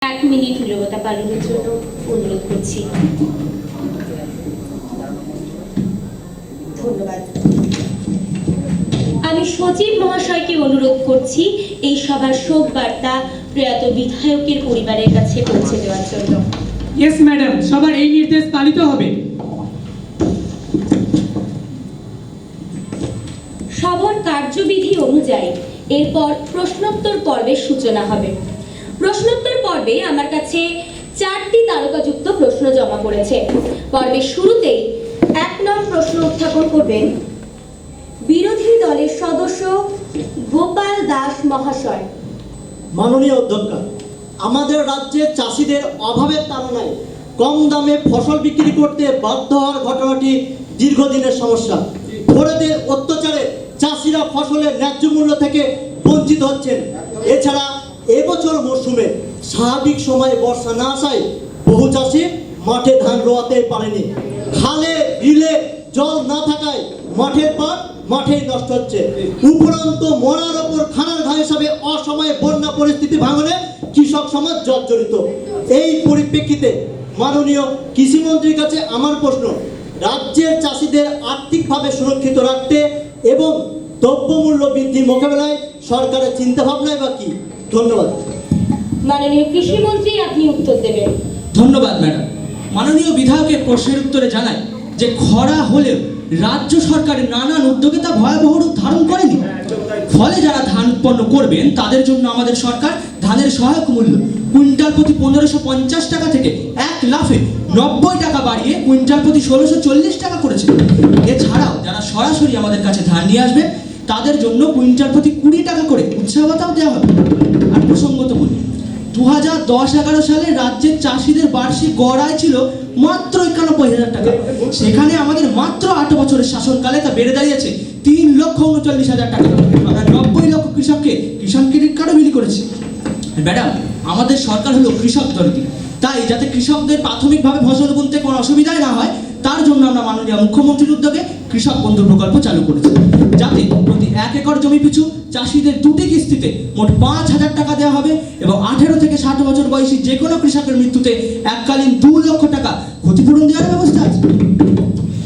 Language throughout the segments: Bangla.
1 মিনিট নীরবতা পালনের জন্য অনুরোধ করছি। ধন্যবাদ। আমি সচিব মহাশয়কে অনুরোধ করছি এই সভার শোক বার্তা প্রয়াত বিধায়কের পরিবারের কাছে পৌঁছে দেওয়ার জন্য। ইয়েস ম্যাডাম, সবার এই নির্দেশ পালিত হবে। সভার কার্যবিধি অনুযায়ী এরপর প্রশ্নোত্তর পর্বের সূচনা হবে। প্রশ্নোত্তর পর্বে আমার কাছে 4টি তারকাযুক্ত প্রশ্ন জমা পড়েছে। পর্বের শুরুতেই 1 নং প্রশ্ন উত্থাপন করবেন বিরোধী দলের সদস্য গোপাল দাস মহাশয়। মাননীয় অধ্যক্ষ, আমাদের রাজ্যে চাষিদের অভাবের তাড়নায় কম দামে ফসল বিক্রি করতে বাধ্য হওয়ার ঘটনাটি দীর্ঘদিনের সমস্যা। খোরেদের অত্যাচারে চাষিরা ফসলের ন্যায্য মূল্য থেকে বঞ্চিত হচ্ছেন। এছাড়া এবছর মরশুমে স্বাভাবিক সময়ে বর্ষা না আসায় বহু চাষি মাঠে ধান রোয়াতে পারেনি। খালে বিলে জল না থাকায় মাঠের পাট মাঠেই নষ্ট হচ্ছে। উপরন্ত মরার ওপর খানার ঘা হিসাবে অসময়ে বন্যা পরিস্থিতি ভাঙনে কৃষক সমাজ জর্জরিত। এই পরিপ্রেক্ষিতে মাননীয় কৃষিমন্ত্রীর কাছে আমার প্রশ্ন, রাজ্যের চাষিদের আর্থিকভাবে সুরক্ষিত রাখতে এবং দ্রব্যমূল্য বৃদ্ধি মোকাবেলায় সরকারের চিন্তাভাবনায় বা কি? ধন্যবাদ। মাননীয় কৃষিমন্ত্রী, আপনি উত্তর দেবেন। ধন্যবাদ ম্যাডাম। মাননীয় বিধায়কের প্রশ্নের উত্তরে জানাই যে খরা হলেও রাজ্য সরকারের নানান উদ্যোগে তা ভয়াবহ রূপ ধারণ করেনি। ফলে যারা ধান উৎপন্ন করবেন তাদের জন্য আমাদের সরকার ধানের সহায়ক মূল্য কুইন্টাল প্রতি 1550 টাকা থেকে 1 লাফে 90 টাকা বাড়িয়ে কুইন্টাল প্রতি 1640 টাকা করেছে। এছাড়াও যারা সরাসরি আমাদের কাছে ধান নিয়ে আসবে তাদের জন্য কুইন্টাল প্রতি 20 টাকা করে উৎসাহ ভাতাও দেওয়া হবে। আর প্রসঙ্গত বলি, 2010-11 সালে রাজ্যের চাষিদের বার্ষিক গড় আয় ছিল মাত্র 91,000 টাকা। সেখানে আমাদের মাত্র 8 বছরের শাসনকালে তা বেড়ে দাঁড়িয়েছে 3,39,000 টাকা। আমরা 90 লক্ষ কৃষককে কিষাণ ক্রেডিট কার্ডও বিলি করেছি। ম্যাডাম, আমাদের সরকার হলো কৃষক দরদি, তাই যাতে কৃষকদের প্রাথমিকভাবে ফসল বুনতে কোনো অসুবিধাই না হয় তার জন্য আমরা মাননীয় মুখ্যমন্ত্রীর উদ্যোগে কৃষক বন্ধু প্রকল্প চালু করেছি, যাতে প্রতি 1 একর জমি পিছু চাষিদের 2টি কিস্তিতে মোট 5,000 টাকা দেওয়া হবে এবং 18 থেকে 60 বছর বয়সী যে কোনো কৃষকের মৃত্যুতে এককালীন 2 লক্ষ টাকা ক্ষতিপূরণ দেওয়ার ব্যবস্থা আছে।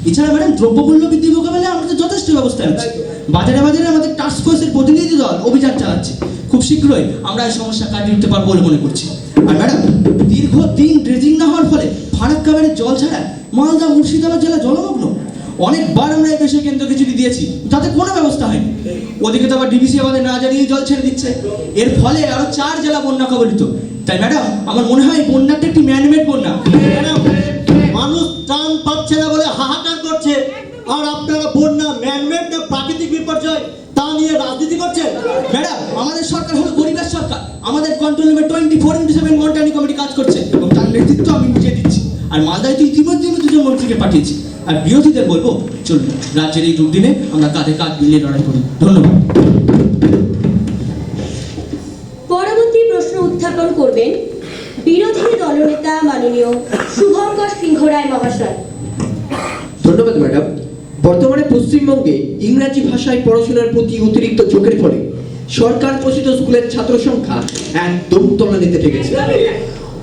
এছাড়া ম্যাডাম, দ্রব্যমূল্য বৃদ্ধি মোকাবেলায় আমাদের যথেষ্ট ব্যবস্থা আছে। বাজারে বাজারে আমাদের টাস্ক ফোর্সের প্রতিনিধি দল অভিযান চালাচ্ছে। খুব শীঘ্রই আমরা এই সমস্যা কাটিয়ে উঠতে পারবো বলে মনে করছি। আর ম্যাডাম, দীর্ঘদিন ড্রেজিং না হওয়ার ফলে ফারাক্কা ব্যারের জল ছাড়া মালদা মুর্শিদাবাদ জেলা জলমগ্ন। অনেকবার আমরা এই বিষয়ে কেন্দ্রকে চিঠি দিয়েছি, তাতে কোনো ব্যবস্থা হয়নি। ওদিকে তো আবার ডিবিসি আমাদের না জানিয়ে জল ছেড়ে দিচ্ছে। এর ফলে আরো 4 জেলা বন্যা কবলিত। তাই ম্যাডাম, আমার মনে হয় বন্যাটা একটি ম্যানমেড বন্যা। ম্যাডাম, মানুষ ত্রাণ পাচ্ছে না বলে হাহাকার করছে, আর আপনারা বন্যা ম্যানমেড না প্রাকৃতিক বিপর্যয় তা নিয়ে রাজনীতি করছেন। ম্যাডাম, আমাদের সরকার হলো গরিবের সরকার। আমাদের কন্ট্রোল রুমে 24/7 মনিটরিং কমিটি কাজ করছে এবং তার নেতৃত্ব আমি নিজে দিচ্ছি। আর মালদায় তো ইতিমধ্যে আমি 2জন মন্ত্রীকে পাঠিয়েছি। আর বিরোধীদের বলবো, চলুন রাজ্যের এই দুর্দিনে আমরা কাঁধে কাঁধ মিলিয়ে লড়াই করি। ধন্যবাদ। পরবর্তী প্রশ্ন উত্থাপন করবেন বিরোধী দলনেতা মাননীয় শুভঙ্কর সিংহ রায় মহাশয়। ধন্যবাদ ম্যাডাম। বর্তমানে পশ্চিমবঙ্গে ইংরাজি ভাষায় পড়াশোনার প্রতি অতিরিক্ত ঝোঁকের ফলে সরকার পোষিত স্কুলের ছাত্র সংখ্যা একদম তলানিতে ঠেকেছে।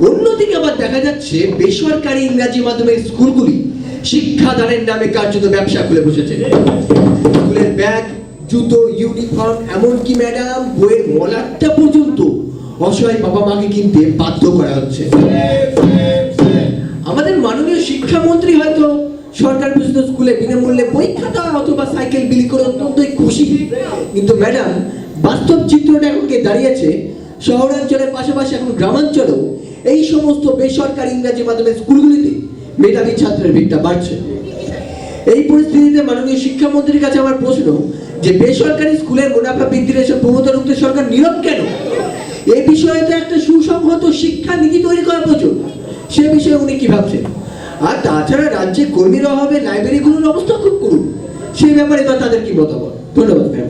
অন্যদিকে আবার দেখা যাচ্ছে বেসরকারি ইংরাজি মাধ্যমের স্কুলগুলি শিক্ষাদানের নামে কার্যত ব্যবসা খুলে বসেছে। স্কুলের ব্যাগ, জুতো, ইউনিফর্ম, এমনকি ম্যাডাম বইয়ের মলাটটা পর্যন্ত অসহায় বাবা মাকে কিনতে বাধ্য করা হচ্ছে। আমাদের মাননীয় শিক্ষামন্ত্রী হয়তো সরকার পোষিত স্কুলে বিনামূল্যে বই খাতা অথবা সাইকেল বিলি করে অত্যন্তই খুশি, কিন্তু ম্যাডাম বাস্তব চিত্রটা এখন দাঁড়িয়েছে শহরাঞ্চলের পাশাপাশি এখন গ্রামাঞ্চলেও এই সমস্ত বেসরকারি ইংরাজি মাধ্যমের স্কুলগুলিতে মেধাবী ছাত্রের ভিড়টা বাড়ছে। এই পরিস্থিতিতে মাননীয় শিক্ষামন্ত্রীর কাছে আমার প্রশ্ন, যে বেসরকারি স্কুলের মুনাফা বৃদ্ধির এসব প্রবণতা রুখতে সরকার নীরব কেন? এই বিষয়ে তো একটা সুসংহত শিক্ষা নীতি তৈরি করা প্রয়োজন। সে বিষয়ে উনি কি ভাবছেন? আর তাছাড়া রাজ্যে কর্মীর অভাবে লাইব্রেরিগুলোর অবস্থা খুব করুন, সেই ব্যাপারে বা তাদের কি মতামত? ধন্যবাদ ম্যাম।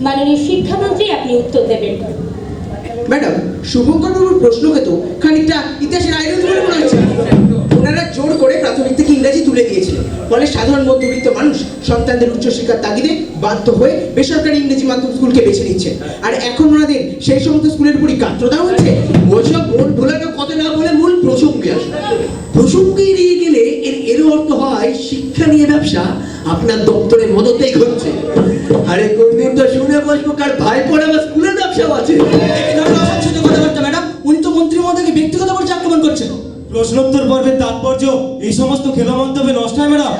মাননীয় শিক্ষামন্ত্রী, আপনি উত্তর দেবেন। ম্যাডাম, শুভঙ্কর বাবুর প্রশ্নকে তো খানিকটা ইতিহাসের আইডল বলে মনে হচ্ছে। ওনারা জোর করে প্রাথমিক থেকে ইংরেজি তুলে দিয়েছিলেন, ফলে সাধারণ মধ্যবিত্ত মানুষ সন্তানদের উচ্চশিক্ষার তাগিদে বাধ্য হয়ে বেসরকারি ইংরেজি মাধ্যম স্কুলকে বেছে নিচ্ছে। আর এখন ওনাদের সেই সমস্ত স্কুলের উপরই গাত্র দেওয়া হচ্ছে। ওসব মন ভোলানো কথা না বলে মূল প্রসঙ্গে আসে। প্রসঙ্গে এড়িয়ে গেলে এর অর্থ হয় শিক্ষা নিয়ে ব্যবসা আপনার দপ্তরে মদতেই ঘটছে। আরে কোনদিন তো শুনে বসবো কার ভাই পড়ে আমার স্কুলের ব্যবসাও আছে। এই ধরনের অসংসদ কথাবার্তা ম্যাডাম, উনি তো মন্ত্রী মহোদয়কে ব্যক্তিগত পর্যায়ে আক্রমণ করছেন। প্রশ্নোত্তর পর্বের তাৎপর্য এই সমস্ত খেলা মন্তব্যে নষ্ট হয় ম্যাডাম।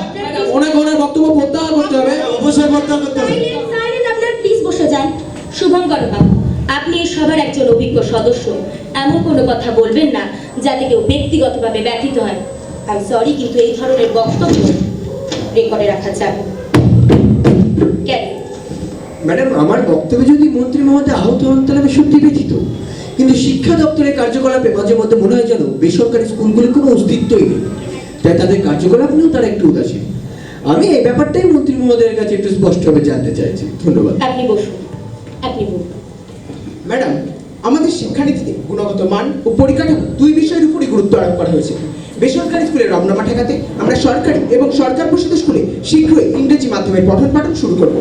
ওনাকে ওনার বক্তব্য প্রত্যাহার করতে হবে। অবশ্যই প্রত্যাহার করতে হবে। সাইলেন্ট, আপনার প্লিজ বসে যান। শুভঙ্কর বাবু, আপনি এই সবার একজন অভিজ্ঞ সদস্য, এমন কোনো কথা বলবেন না যাতে কেউ ব্যক্তিগতভাবে ব্যথিত হয়। আই সরি, কিন্তু এই ধরনের বক্তব্য রেকর্ডে রাখা যাবে কেন? ম্যাডাম, আমার বক্তব্যে যদি মন্ত্রী মহোদয় আহত হন তাহলে আমি সত্যি ব্যথিত। কিন্তু শিক্ষা দপ্তরের কার্যকলাপে মাঝে মধ্যে মনে হয় যেন বেসরকারি স্কুলগুলির কোনো অস্তিত্বই নেই, তাই তাদের কার্যকলাপ নিয়েও তারা একটু উদাসীন। আমি এই ব্যাপারটাই মন্ত্রী মহোদয়ের কাছে একটু স্পষ্টভাবে জানতে চাইছি। ধন্যবাদ। আপনি বসুন, আপনি বলুন। ম্যাডাম, আমাদের শিক্ষানীতিতে গুণগত মান ও পরিকাঠামো দুই বিষয়ের উপরই গুরুত্ব আরোপ করা হয়েছে। বেসরকারি স্কুলের রমনামা ঠেকাতে আমরা সরকারি এবং সরকার পোষিত স্কুলে শীঘ্রই ইংরেজি মাধ্যমের পঠন পাঠন শুরু করব।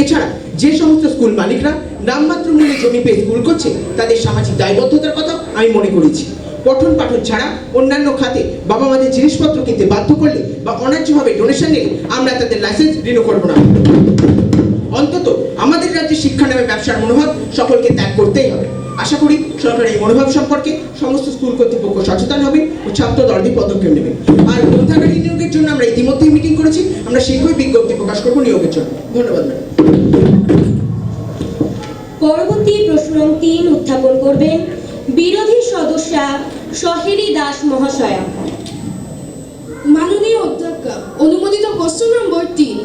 এছাড়া যে সমস্ত স্কুল মালিকরা নামমাত্র মূল্যে জমি পেয়ে স্কুল করছে তাদের সামাজিক দায়বদ্ধতার কথা আমি মনে করেছি। পঠন পাঠন ছাড়া অন্যান্য খাতে বাবা মাদের জিনিসপত্র কিনতে বাধ্য করলে বা অন্যায্যভাবে ডোনেশন নিলে আমরা তাদের লাইসেন্স রিনিউ করব না। অন্তত আমাদের রাজ্যে শিক্ষা নামে ব্যবসার মনোভাব সকলকে ত্যাগ করতেই হবে। আশা করি সরকার এই মনোভাব সম্পর্কে সমস্ত স্কুল কর্তৃপক্ষ সচেতন হবে ও ছাত্র দলটি পদক্ষেপ নেবে। আর গ্রন্থাগারী নিয়োগের জন্য আমরা ইতিমধ্যেই মিটিং করেছি, আমরা শীঘ্রই বিজ্ঞপ্তি প্রকাশ করব নিয়োগের জন্য। ধন্যবাদ ম্যাডাম। পরবর্তী প্রশ্ন 3 উত্থাপন করবেন বিরোধী সদস্যা সহেলি দাস মহাশয়া। মাননীয় অধ্যক্ষা, অনুমোদিত প্রশ্ন নম্বর 3।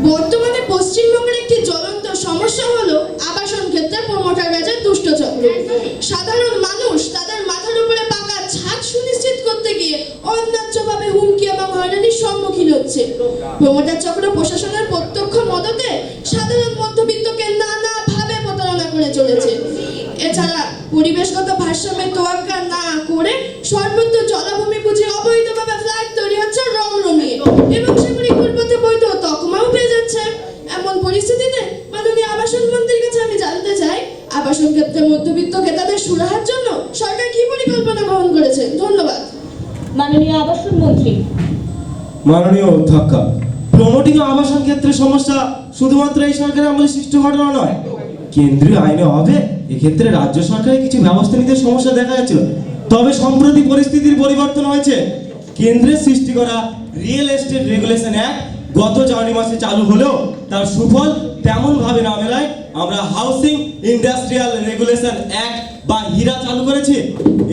বর্তমানে পশ্চিমবঙ্গের একটি জ্বলন্ত সমস্যা হলো আবাসন ক্ষেত্রে প্রমোটার ব্যাচের দুষ্টচক্র। সাধারণ মানুষ তাদের মাথার উপরে পাকা ছাদ সুনিশ্চিত করতে গিয়ে অন্যায্যভাবে হুমকি এবং হয়রানির সম্মুখীন হচ্ছে। প্রমোটার চক্র প্রশাসনের প্রত্যক্ষ মদতে সাধারণ মধ্যবিত্তকে নানাভাবে প্রতারণা করে চলেছে। এছাড়া পরিবেশগত ভারসাম্যের তোয়াক্কা না করে সর্বত্র জলাভূমি বুঝে অবৈধভাবে ফ্ল্যাট তৈরি হচ্ছে রমরমিয়ে এবং সেগুলি ঘুরপথে বৈধ তকমাও পেয়ে যাচ্ছে। এমন পরিস্থিতিতে মাননীয় আবাসন মন্ত্রীর কাছে আমি জানতে চাই, আবাসন ক্ষেত্রে মধ্যবিত্ত ক্রেতাদের সুরাহার জন্য সরকার কি পরিকল্পনা গ্রহণ করেছে? ধন্যবাদ। মাননীয় আবাসন মন্ত্রী। মাননীয় অধ্যক্ষা, প্রমোটিং আবাসন ক্ষেত্রে সমস্যা শুধুমাত্র এই সরকারের আমলে সৃষ্ট ঘটনা নয়, কেন্দ্রীয় আইনে হবে এক্ষেত্রে রাজ্য সরকারের কিছু ব্যবস্থা নিতে সমস্যা দেখা যাচ্ছিল। তবে সম্প্রতি পরিস্থিতির পরিবর্তন হয়েছে। কেন্দ্রের সৃষ্টি করা রিয়েল এস্টেট রেগুলেশন অ্যাক্ট গত জানুয়ারি মাসে চালু হলেও তার সুফল তেমন ভাবে না মেলায় আমরা হাউসিং ইন্ডাস্ট্রিয়াল রেগুলেশন অ্যাক্ট বা হিরা চালু করেছি।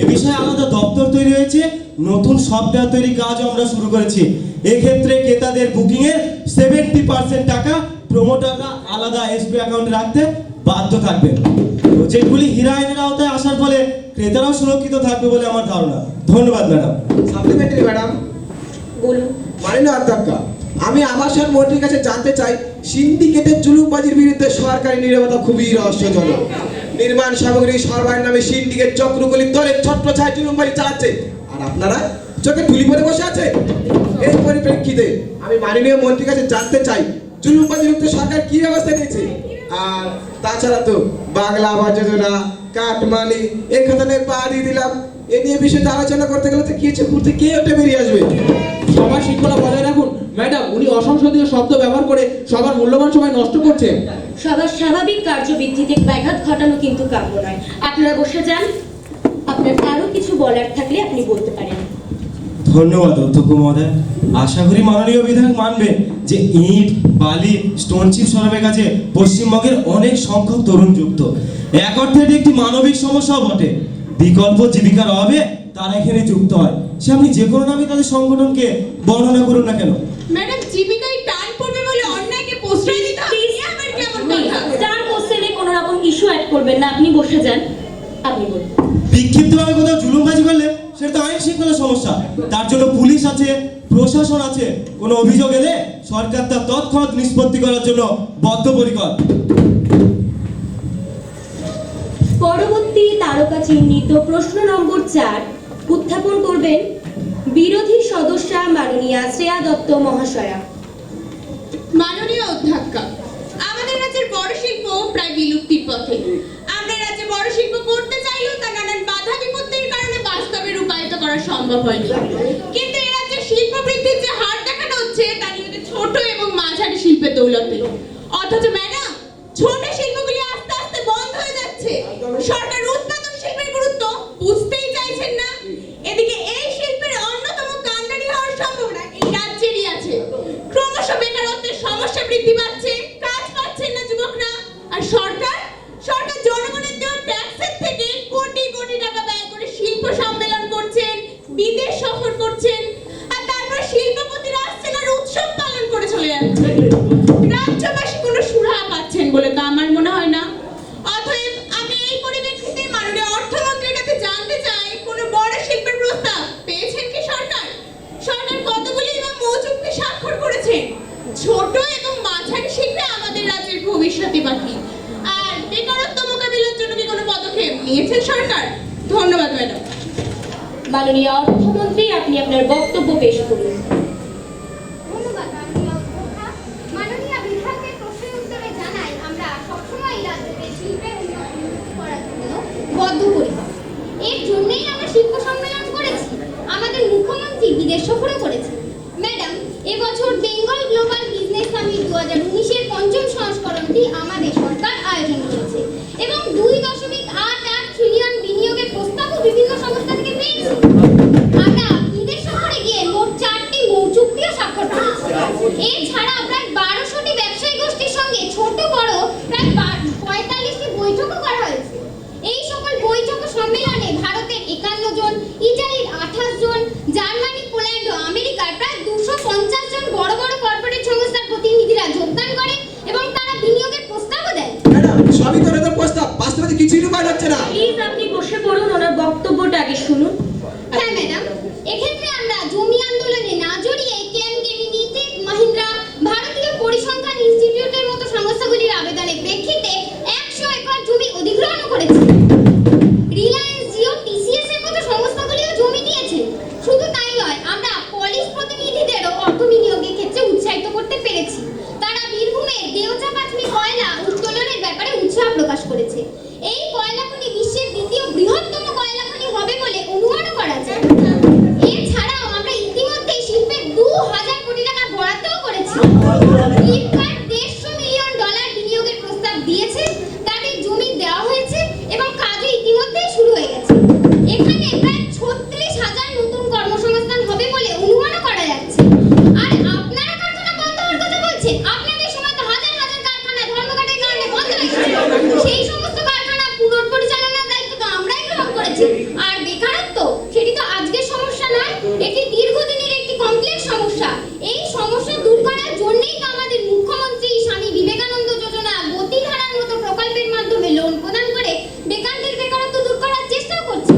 এ বিষয়ে আলাদা দপ্তর তৈরি হয়েছে, নতুন সফটওয়্যার তৈরি কাজও আমরা শুরু করেছি। এক্ষেত্রে ক্রেতাদের বুকিং এর 70% টাকা প্রমোটাররা আলাদা এসপি অ্যাকাউন্টে রাখতে বাধ্য থাকবেন। প্রজেক্টগুলি হিরা আইনের আওতায় আসার ফলে ক্রেতারাও সুরক্ষিত থাকবে বলে আমার ধারণা। ধন্যবাদ ম্যাডাম। Supplementary madam. বলুন। মাননীয় অধ্যক্ষা, আমি আবাসন মন্ত্রীর কাছে জানতে চাই, সিন্ডিকেটের জুলুমবাজির বিরুদ্ধে সরকারি নীরবতা খুবই রহস্যজনক। নির্মাণ সামগ্রী সরবরাহের নামে সিন্ডিকেট চক্রগুলি দলের ছত্রছায়ায় জুলুমবাজি চালাচ্ছে, আর আপনারা চোখে তুলি পরে বসে আছে। এই পরিপ্রেক্ষিতে আমি মাননীয় মন্ত্রীর কাছে জানতে চাই, জুলুমবাজির বিরুদ্ধে সরকার কি ব্যবস্থা নিয়েছে? আর তাছাড়া তো বাংলা আবাস যোজনা, কাটমানি, এখানে পা দিয়ে দিলাম, এ নিয়ে বিষয়টা আলোচনা করতে গেলে তো কিছু করতে কে ওটা বেরিয়ে আসবে? সবার শৃঙ্খলা বজায় রাখুন। ম্যাডাম, উনি অসংসদীয় শব্দ ব্যবহার করে সবার মূল্যবান সময় নষ্ট করছেন। সবার স্বাভাবিক কার্যবৃদ্ধিতে ব্যাঘাত ঘটানো কিন্তু কাম্য নয়। আপনারা বসে যান। আপনার আরো কিছু বলার থাকলে আপনি বলতে পারেন। ধন্যবাদ অধ্যক্ষ মহোদয়। আশা করি মাননীয় বিধায়ক মানবেন যে ইট, বালি, স্টোন চিপ সরবের কাছে পশ্চিমবঙ্গের অনেক সংখ্যক তরুণ যুক্ত। এক অর্থে এটি একটি মানবিক সমস্যাও বটে। বিকল্প জীবিকার অভাবে তারা এখানে যুক্ত হয়। সে আপনি যে কোনো নামে তাদের সংগঠনকে বর্ণনা করুন না কেন। ম্যাডাম, জীবিকায় টান পড়বে বলে অন্যায়কে প্রশ্রয় দিতে হবে? আবার কেমন কথা? স্টার কোশ্চেনে কোনো রকম ইস্যু অ্যাড করবেন না। আপনি বসে যান। আপনি বলুন। বিক্ষিপ্তভাবে কোথাও জুলুমবাজি করলে সেটা তো আইন শৃঙ্খলা সমস্যা। তার জন্য পুলিশ আছে, প্রশাসন আছে। কোনো অভিযোগ এলে সরকার তার তৎক্ষণাৎ নিষ্পত্তি করার জন্য বদ্ধপরিকর। পরবর্তী তারকা চিহ্নিত প্রশ্ন নম্বর 4 উত্থাপন করবেন বিরোধী সদস্যা মাননীয়া শ্রেয়া দত্ত মহাশয়া। মাননীয় অধ্যক্ষা, আমাদের রাজ্যের বড় শিল্প প্রায় বিলুপ্তির পথে। আমরা রাজ্যে বড় শিল্প করতে চাইলেও তা নানান বাধা সম্ভব হয়নি। কিন্তু এ রাজ্যে শিল্প বৃদ্ধির যে হার দেখানো হচ্ছে তা নিয়ে ছোট এবং মাঝারি শিল্পের দৌলতে। অথচ ম্যাডাম, ছোট শিল্পগুলি আস্তে আস্তে বন্ধ হয়ে যাচ্ছে। সরকার উৎপাদন শিল্পের গুরুত্ব বুঝতেই চাইছেন না। এদিকে এই শিল্পের অন্যতম কাণ্ডারি হওয়ার সম্ভাবনা এই রাজ্যেরই আছে। ক্রমশ বেকারত্বের সমস্যা বৃদ্ধি পাচ্ছে, কাজ পাচ্ছেন না যুবকরা। আর সরকার জনগণের দেওয়া ট্যাক্সের থেকে কোটি কোটি টাকা ব্যয় করে শিল্প সম্মেলন করছেন, বিদেশ সফর করছেন, আর তারপর শিল্পপতিরা আসছেন আর উৎসব পালন করে চলে যাচ্ছেন। রাজ্যবাসী কোনো সুরাহা পাচ্ছেন বলে তো আমার মনে হয় না। অতএব আমি এই পরিপ্রেক্ষিতে মাননীয় অর্থমন্ত্রীর কাছে জানতে চাই, কোনো বড় শিল্পের প্রস্তাব পেয়েছেন কি সরকার? সরকার কতগুলি এবং মৌচুক্তি স্বাক্ষর করেছেন? ছোট এবং মাঝারি শিল্পে আমাদের রাজ্যের ভবিষ্যৎই বাকি। আর বেকারত্ব মোকাবিলার জন্য কি কোনো পদক্ষেপ নিয়েছেন সরকার? ধন্যবাদ ম্যাডাম। মাননীয় অর্থমন্ত্রী, আপনি আপনার বক্তব্য পেশ করুন। ধন্যবাদ মাননীয় অধ্যক্ষ। মাননীয় বিধায়কের প্রশ্নের উত্তরে জানাই, আমরা সবসময় রাজ্যকে শিল্পের উন্নয়ন করার জন্য বদ্ধপরিকর। এর জন্যই আমরা শিল্প সম্মেলন করেছি। আমাদের মুখ্যমন্ত্রী বিদেশ সফরও করেছেন। ম্যাডাম, এবছর বেঙ্গল গ্লোবাল বিজনেস সামিট 2019-এর পঞ্চম সংস্করণটি আমাদের সরকার আয়োজন করেছে এবং 2.88 ট্রিলিয়ন বিনিয়োগের প্রস্তাবও বিভিন্ন সংস্থা থেকে পেয়েছি। আমরা বিদেশ সফরে গিয়ে মোট 4টি মৌচুক্তিও স্বাক্ষর করেছি। এছাড়া প্রায় 1200টি ব্যবসায়ী গোষ্ঠীর সঙ্গে ছোট বড় প্রায় 45টি বৈঠকও করা হয়েছে। এই সকল বৈঠক ও সম্মেলনে ভারতের 51 জন, ইটালির 28 জন, জার্মানি, পোল্যান্ড ও আমেরিকার প্রায় 250 জন বড় বড় কর্পোরেট সংস্থার প্রতিনিধিরা যোগদান করেন এবং তারা বিনিয়োগের প্রস্তাবও দেন। ম্যাডাম, সবই তো ওদের প্রস্তাব, বাস্তবে কিছুই রূপায়ণ হচ্ছে না। প্লিজ আপনি বসে পড়ুন, ওনার বক্তব্যটা আগে শুনুন। হ্যাঁ ম্যাডাম, এক্ষেত্রে আমরা জমি আন্দোলনে না জড়িয়ে কেএমকেমিডি, টেক মহিন্দ্রা, ভারতীয় পরিসংখ্যান ইনস্টিটিউটের মতো সংস্থাগুলির আবেদনের প্রেক্ষিতে 100 একর জমি অধিগ্রহণ করেছি। রিলায়েন্স জিও, টিসিএস এর মতো সংস্থাগুলিও জমি দিয়েছে। শুধু তাই নয়, আমরা পলিশ প্রতিনিধিদেরও অর্থ বিনিয়োগের ক্ষেত্রে উৎসাহিত করতে পেরেছি। তারা বীরভূমের দেওচাপাটনি কয়লা উত্তোলনের ব্যাপারে উৎসাহ প্রকাশ করেছে। এই কয়লা খনি বিশ্বের দ্বিতীয় বৃহত্তম কয়লা খনি হবে বলে অনুমানও করা যায়। এছাড়াও আমরা ইতিমধ্যে শিল্পে 2000 কোটি টাকা বরাদ্দও করেছি। ফ্লিপকার্ট $150 মিলিয়ন বিনিয়োগের প্রস্তাব দিয়েছে, তাদের জমি দেওয়া হয়েছে এবং কাজও ইতিমধ্যেই শুরু হয়ে গেছে। এখানে প্রায় 36,000 নতুন কর্মসংস্থান হবে বলে অনুমানও করা যাচ্ছে। আর আপনারা কারখানা বন্ধ হওয়ার কথা বলছেন। আপনাদের সময় তো হাজার হাজার কারখানা ধর্মঘটের কারণে বন্ধ হয়েছে। সেই সমস্ত কারখানা পুনর্পরিচালনার দায়িত্ব তো আমরাই গ্রহণ করেছি। আর বেকারত্ব, সেটি তো আজকের সমস্যা নয়, এটি দীর্ঘদিনের একটি কমপ্লেক্স সমস্যা। এই সমস্যা দূর করার জন্যই তো আমাদের মুখ্যমন্ত্রী স্বামী বিবেকানন্দ যোজনা, গতিধারার মতো প্রকল্পের মাধ্যমে লোন প্রদান করে বেকারদের বেকারত্ব দূর করার চেষ্টা করছে।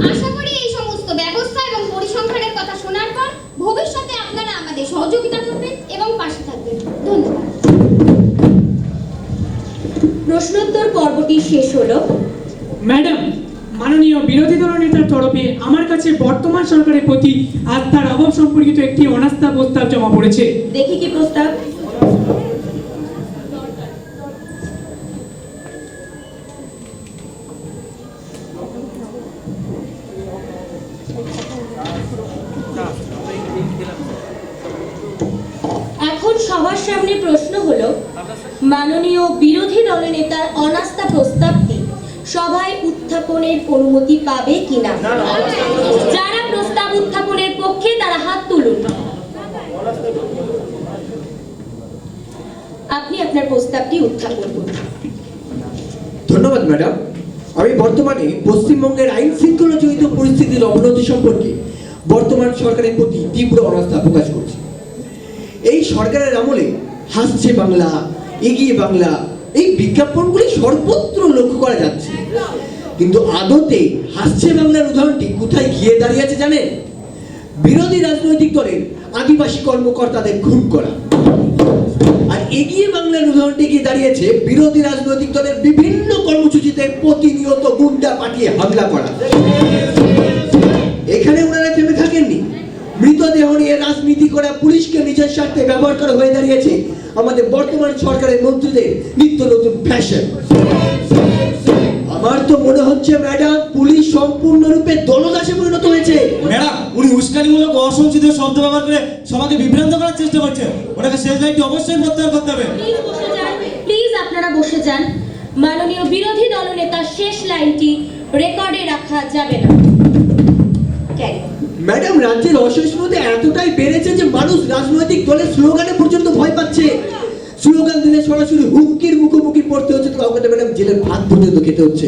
আশা করি এই সমস্ত ব্যবস্থা এবং পরিসংখ্যানের কথা শোনার পর ভবিষ্যতে আপনারা আমাদের সহযোগিতা করবেন এবং পাশে থাকবেন। ধন্যবাদ। প্রশ্নোত্তর পর্বটি শেষ হলো। ম্যাডাম, মাননীয় বিরোধী দল নেতার তরফে আমার কাছে বর্তমান সরকারের প্রতি আস্থার অভাব সম্পর্কিত একটি অনাস্থা প্রস্তাব জমা পড়েছে। দেখি কি প্রস্তাব। এখন সবার সামনে প্রশ্ন হলো, মাননীয় বিরোধী দলনেতার অনাস্থা প্রস্তাবটি সভায় উত্থাপনের অনুমতি পাবে কিনা? যারা প্রস্তাব উত্থাপনের পক্ষে তারা হাত তুলুন। আপনি আপনার প্রস্তাবটি উত্থাপন করুন। ধন্যবাদ ম্যাডাম। আমি বর্তমানে পশ্চিমবঙ্গের আইন শৃঙ্খলাজনিত পরিস্থিতির অবনতি সম্পর্কে বর্তমান সরকারের প্রতি তীব্র অনাস্থা প্রকাশ করছি। এই সরকারের আমলে হাসছে বাংলা, এগিয়ে বাংলা, এই বিজ্ঞাপনগুলি সর্বত্র লক্ষ্য করা যাচ্ছে। কিন্তু আদতে হাসছে বাংলার উদাহরণটি কোথায় গিয়ে দাঁড়িয়েছে জানেন? বিরোধী রাজনৈতিক দলের আদিবাসী কর্মকর্তাদের খুন করা। আর এগিয়ে বাংলার উদাহরণটি গিয়ে দাঁড়িয়েছে বিরোধী রাজনৈতিক দলের বিভিন্ন কর্মসূচিতে প্রতিনিয়ত গুন্ডা পাঠিয়ে হামলা করা। এখানে ওনারা থেমে থাকেননি। মৃতদেহ নিয়ে রাজনীতি করা পুলিশকে নিজের স্বার্থে ব্যবহার করা হয়ে দাঁড়িয়েছে আমাদের বর্তমান সরকারের মন্ত্রীদের নিত্য নতুন ফ্যাশন। আমার তো মনে হচ্ছে ম্যাডাম পুলিশ সম্পূর্ণরূপে দলদাসে পরিণত হয়েছে। ম্যাডাম, উনি উস্কানিমূলক ও অসংচিত শব্দ ব্যবহার করে সবাইকে বিভ্রান্ত করার চেষ্টা করছেন। ওনাকে শেষ লাইনটি অবশ্যই প্রত্যাহার করতে হবে। প্লিজ বসে যান, প্লিজ আপনারা বসে যান। মাননীয় বিরোধী দলনেতার শেষ লাইনটি রেকর্ডে রাখা যাবে না। ক্যারি। ম্যাডাম, রাজ্যের অসহিষ্ণুতা এতটাই বেড়েছে যে মানুষ রাজনৈতিক দলের স্লোগানে পর্যন্ত ভয় পাচ্ছে। স্লোগান দিলে সরাসরি হুমকির মুখোমুখি পড়তে হচ্ছে, তো কাউকে ম্যাডাম জেলের ভাত পর্যন্ত খেতে হচ্ছে।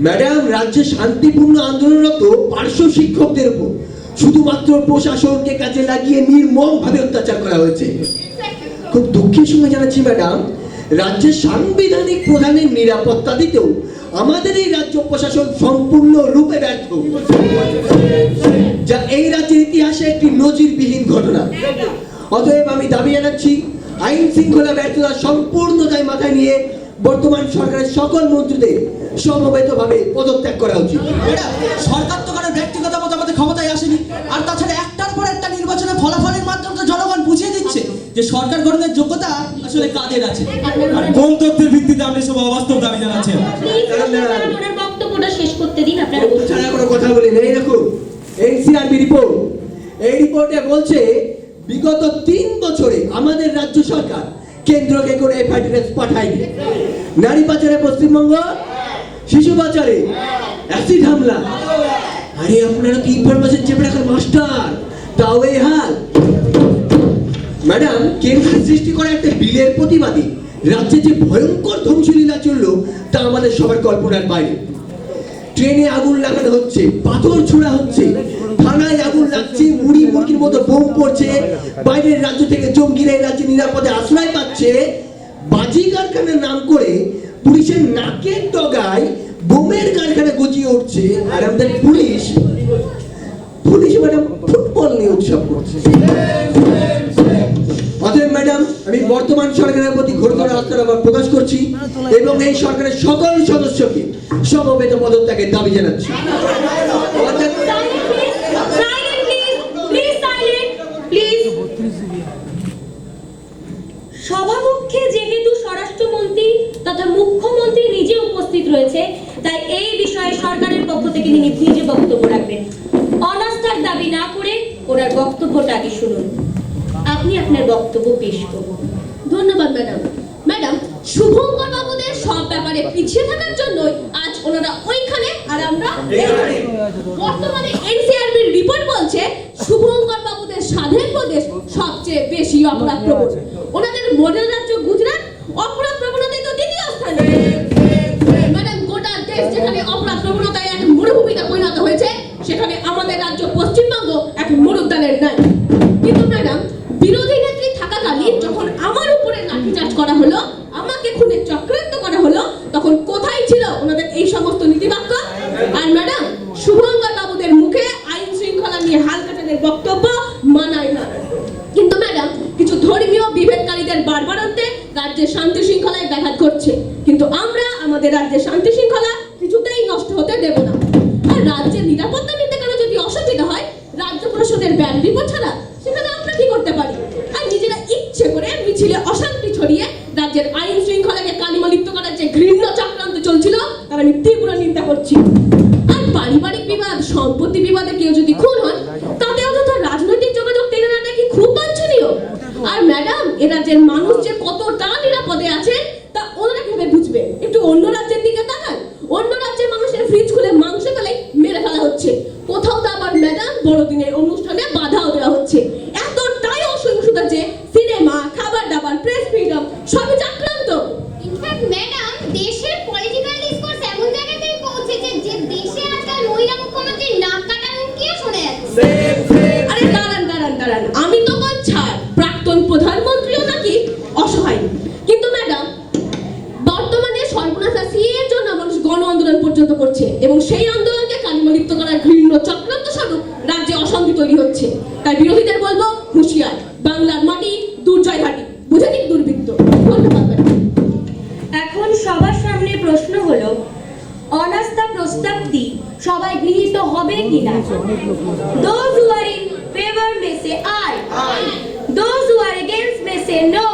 ম্যাডাম, রাজ্যে শান্তিপূর্ণ আন্দোলনরত পার্শ্ব শিক্ষকদের উপর শুধুমাত্র প্রশাসনকে কাজে লাগিয়ে নির্মমভাবে অত্যাচার করা হয়েছে। খুব দুঃখের সঙ্গে জানাচ্ছি ম্যাডাম, রাজ্যের সাংবিধানিক প্রধানের নিরাপত্তা দিতেও আমাদের এই রাজ্য প্রশাসন সম্পূর্ণ রূপে ব্যর্থ, যা এই রাজ্যের ইতিহাসে একটি নজিরবিহীন ঘটনা। অতএব আমি দাবি জানাচ্ছি, আইন শৃঙ্খলা ব্যর্থতা সম্পূর্ণ দায় মাথায় নিয়ে বর্তমান সরকারের সকল মন্ত্রীদের সমবেতভাবে পদত্যাগ করা উচিত। ম্যাডাম, সরকার তো কারো ব্যক্তিগত মতামতে ক্ষমতায় আসেনি। আর তাছাড়া একটার পর একটা নির্বাচনের ফলাফলের মাধ্যমে তো জনগণ বুঝিয়ে দিচ্ছে যে সরকার গঠনের যোগ্যতা আসলে কাদের আছে। আর কোন তথ্যের ভিত্তিতে আপনি সব অবাস্তব দাবি জানাচ্ছেন? প্লিজ ওনার বক্তব্যটা শেষ করতে দিন। আপনারা বসে যান। ছাড়া কোনো কথা বলি নেই। দেখুন এনসিআরবি রিপোর্ট, এই রিপোর্টে বলছে বিগত 3 বছরে আমাদের রাজ্য সরকার কেন্দ্রকে কোনো এফআইআর পাঠায়নি। নারী পাচারে পশ্চিমবঙ্গ, শিশু পাচারে অ্যাসিড হামলা। আরে আপনারা কি ইনফরমেশন চেপে রাখার মাস্টার, তাও এই হাল। ম্যাডাম, কেন্দ্রের সৃষ্টি করা একটা বিলের প্রতিবাদী রাজ্যে যে ভয়ঙ্কর ধ্বংসলীলা চললো তা আমাদের সবার কল্পনার বাইরে। ট্রেনে আগুন লাগানো হচ্ছে, পাথর ছোড়া হচ্ছে, থানায় আগুন লাগছে, মুড়ি মুরগির মতো বোম পড়ছে, বাইরের রাজ্য থেকে জঙ্গিরা এই রাজ্যে নিরাপদে আশ্রয় পাচ্ছে। বাজি কারখানার নাম করে পুলিশের নাকের ডগায় বোমের কারখানা গজিয়ে উঠছে, আর আমাদের পুলিশ ম্যাডাম ফুটবল নিয়ে উৎসব করছে। অতএব ম্যাডাম, আমি বর্তমান সরকারের প্রতি ঘোরতর আস্থার আবার প্রকাশ করছি এবং এই সরকারের সকল সদস্যকে সমবেত পদত্যাগের দাবি জানাচ্ছি। সভাকক্ষে যেহেতু স্বরাষ্ট্রমন্ত্রী তথা মুখ্যমন্ত্রী নিজে উপস্থিত রয়েছে, তাই এই বিষয়ে সরকারের পক্ষ থেকে তিনি নিজে বক্তব্য রাখবেন। অনাস্থার দাবি না করে ওনার বক্তব্যটা আগে শুনুন। আপনি আপনার বক্তব্য পেশ করুন। ধন্যবাদ ম্যাডাম। ম্যাডাম, শুভঙ্কর বাবুদের সব ব্যাপারে পিছিয়ে থাকার জন্যই আজ ওনারা ওইখানে আর আমরা এখানে। বর্তমানে এনসিআরবির রিপোর্ট বলছে শুভঙ্কর বাবুদের স্বাধীন প্রদেশ সবচেয়ে বেশি অপরাধ প্রবণ। ওনাদের মডেল রাজ্য গুজরাট অপরাধ প্রবণতায় তো দ্বিতীয় স্থানে। ম্যাডাম, গোটা দেশ যেখানে অপরাধ প্রবণতায় এক মরুভূমিতে পরিণত হয়েছে, সেখানে আমাদের রাজ্য পশ্চিমবঙ্গ এক মরুদ্যানের ন্যায়। কিন্তু ম্যাডাম, বিরোধী নেত্রী থাকাকালীন যখন আমার উপরে লাঠিচার্জ করা হলো, আমাকে খুনের চক্রান্ত করা হলো, তখন কোথায় ছিল ওনাদের এই সমস্ত নীতিবাক্য? আর ম্যাডাম, শুভঙ্কর বাবুদের মুখে আইন শৃঙ্খলা নিয়ে হালকাটানের বক্তব্য মানায় না। কিন্তু ম্যাডাম, কিছু ধর্মীয় বিভেদকারীদের বারবারন্তে রাজ্যের শান্তি শৃঙ্খলায় ব্যাঘাত ঘটছে, কিন্তু আমরা আমাদের রাজ্যের শান্তি শৃঙ্খলা কিছুতেই নষ্ট হতে দেব না। আর রাজ্যের নিরাপত্তা নিতে কারো যদি অসুবিধা হয়, রাজ্য প্রশাসনের ব্যান রিপোর্ট ছাড়া সেখানে আমরা কি করতে পারি? আর নিজেরা ইচ্ছে করে মিছিলে অশান্তি ছড়িয়ে রাজ্যের আইন শৃঙ্খলাকে কালিমালিপ্ত করার যে ঘৃণ্য চক্রান্ত চলছিল, তার আমি তীব্র নিন্দা করছি। আর পারিবারিক বিবাদ, সম্পত্তি বিবাদে কেউ যদি খুন হন, তাতে অযথা রাজনৈতিক যোগাযোগ টেনে নেওয়াটা কি খুব বাঞ্ছনীয়? আর ম্যাডাম, এ রাজ্যের মানুষ যে কতটা নিরাপদে আছে তা ওনারা কিভাবে বুঝবে? একটু অন্য রাজ্যের দিকে তাকান। অন্য রাজ্যের মানুষের ফ্রিজ খুলে মাংস পেলে মেরে ফেলা হচ্ছে, কোথাও তো আবার ম্যাডাম বড়দিনের অনুষ্ঠানে বাধাও দেওয়া হচ্ছে। এতটাই অসহিষ্ণুতা যে সিনেমা, খাবার দাবার, প্রেস ফ্রিডম সবই চক্রান্ত। ইনফ্যাক্ট ম্যাডাম, দেশের পলিটিক্যাল ডিসকোর্স এমন জায়গাতেই পৌঁছেছে যে দেশে আজকাল মহিলা মুখ্যমন্ত্রীর নাক কাটার হুমকিও শোনা যাচ্ছে। আরে দাঁড়ান, আমি তো ছাড়, প্রাক্তন প্রধানমন্ত্রীও নাকি অসহায়। কিন্তু ম্যাডাম, বর্তমানে সর্বনাশা সিএর জন্য মানুষ গণ আন্দোলন পর্যন্ত করছে এবং সেই আন্দোলনকে কালিমালিপ্ত করার ঘৃণ্য চক্রান্ত স্বরূপ রাজ্যে অশান্তি তৈরি হচ্ছে। তাই বিরোধীদের বলবো, হুঁশিয়ার, বাংলার মাটি দুর্জয় ঘাটি, বুঝে নিক দুর্বৃত্ত। ধন্যবাদ ম্যাডাম। এখন সবার সামনে প্রশ্ন হলো, অনাস্থা প্রস্তাবটি সবাই গৃহীত হবে কিনা? Those who are in favor may say aye. Those who are against may say no.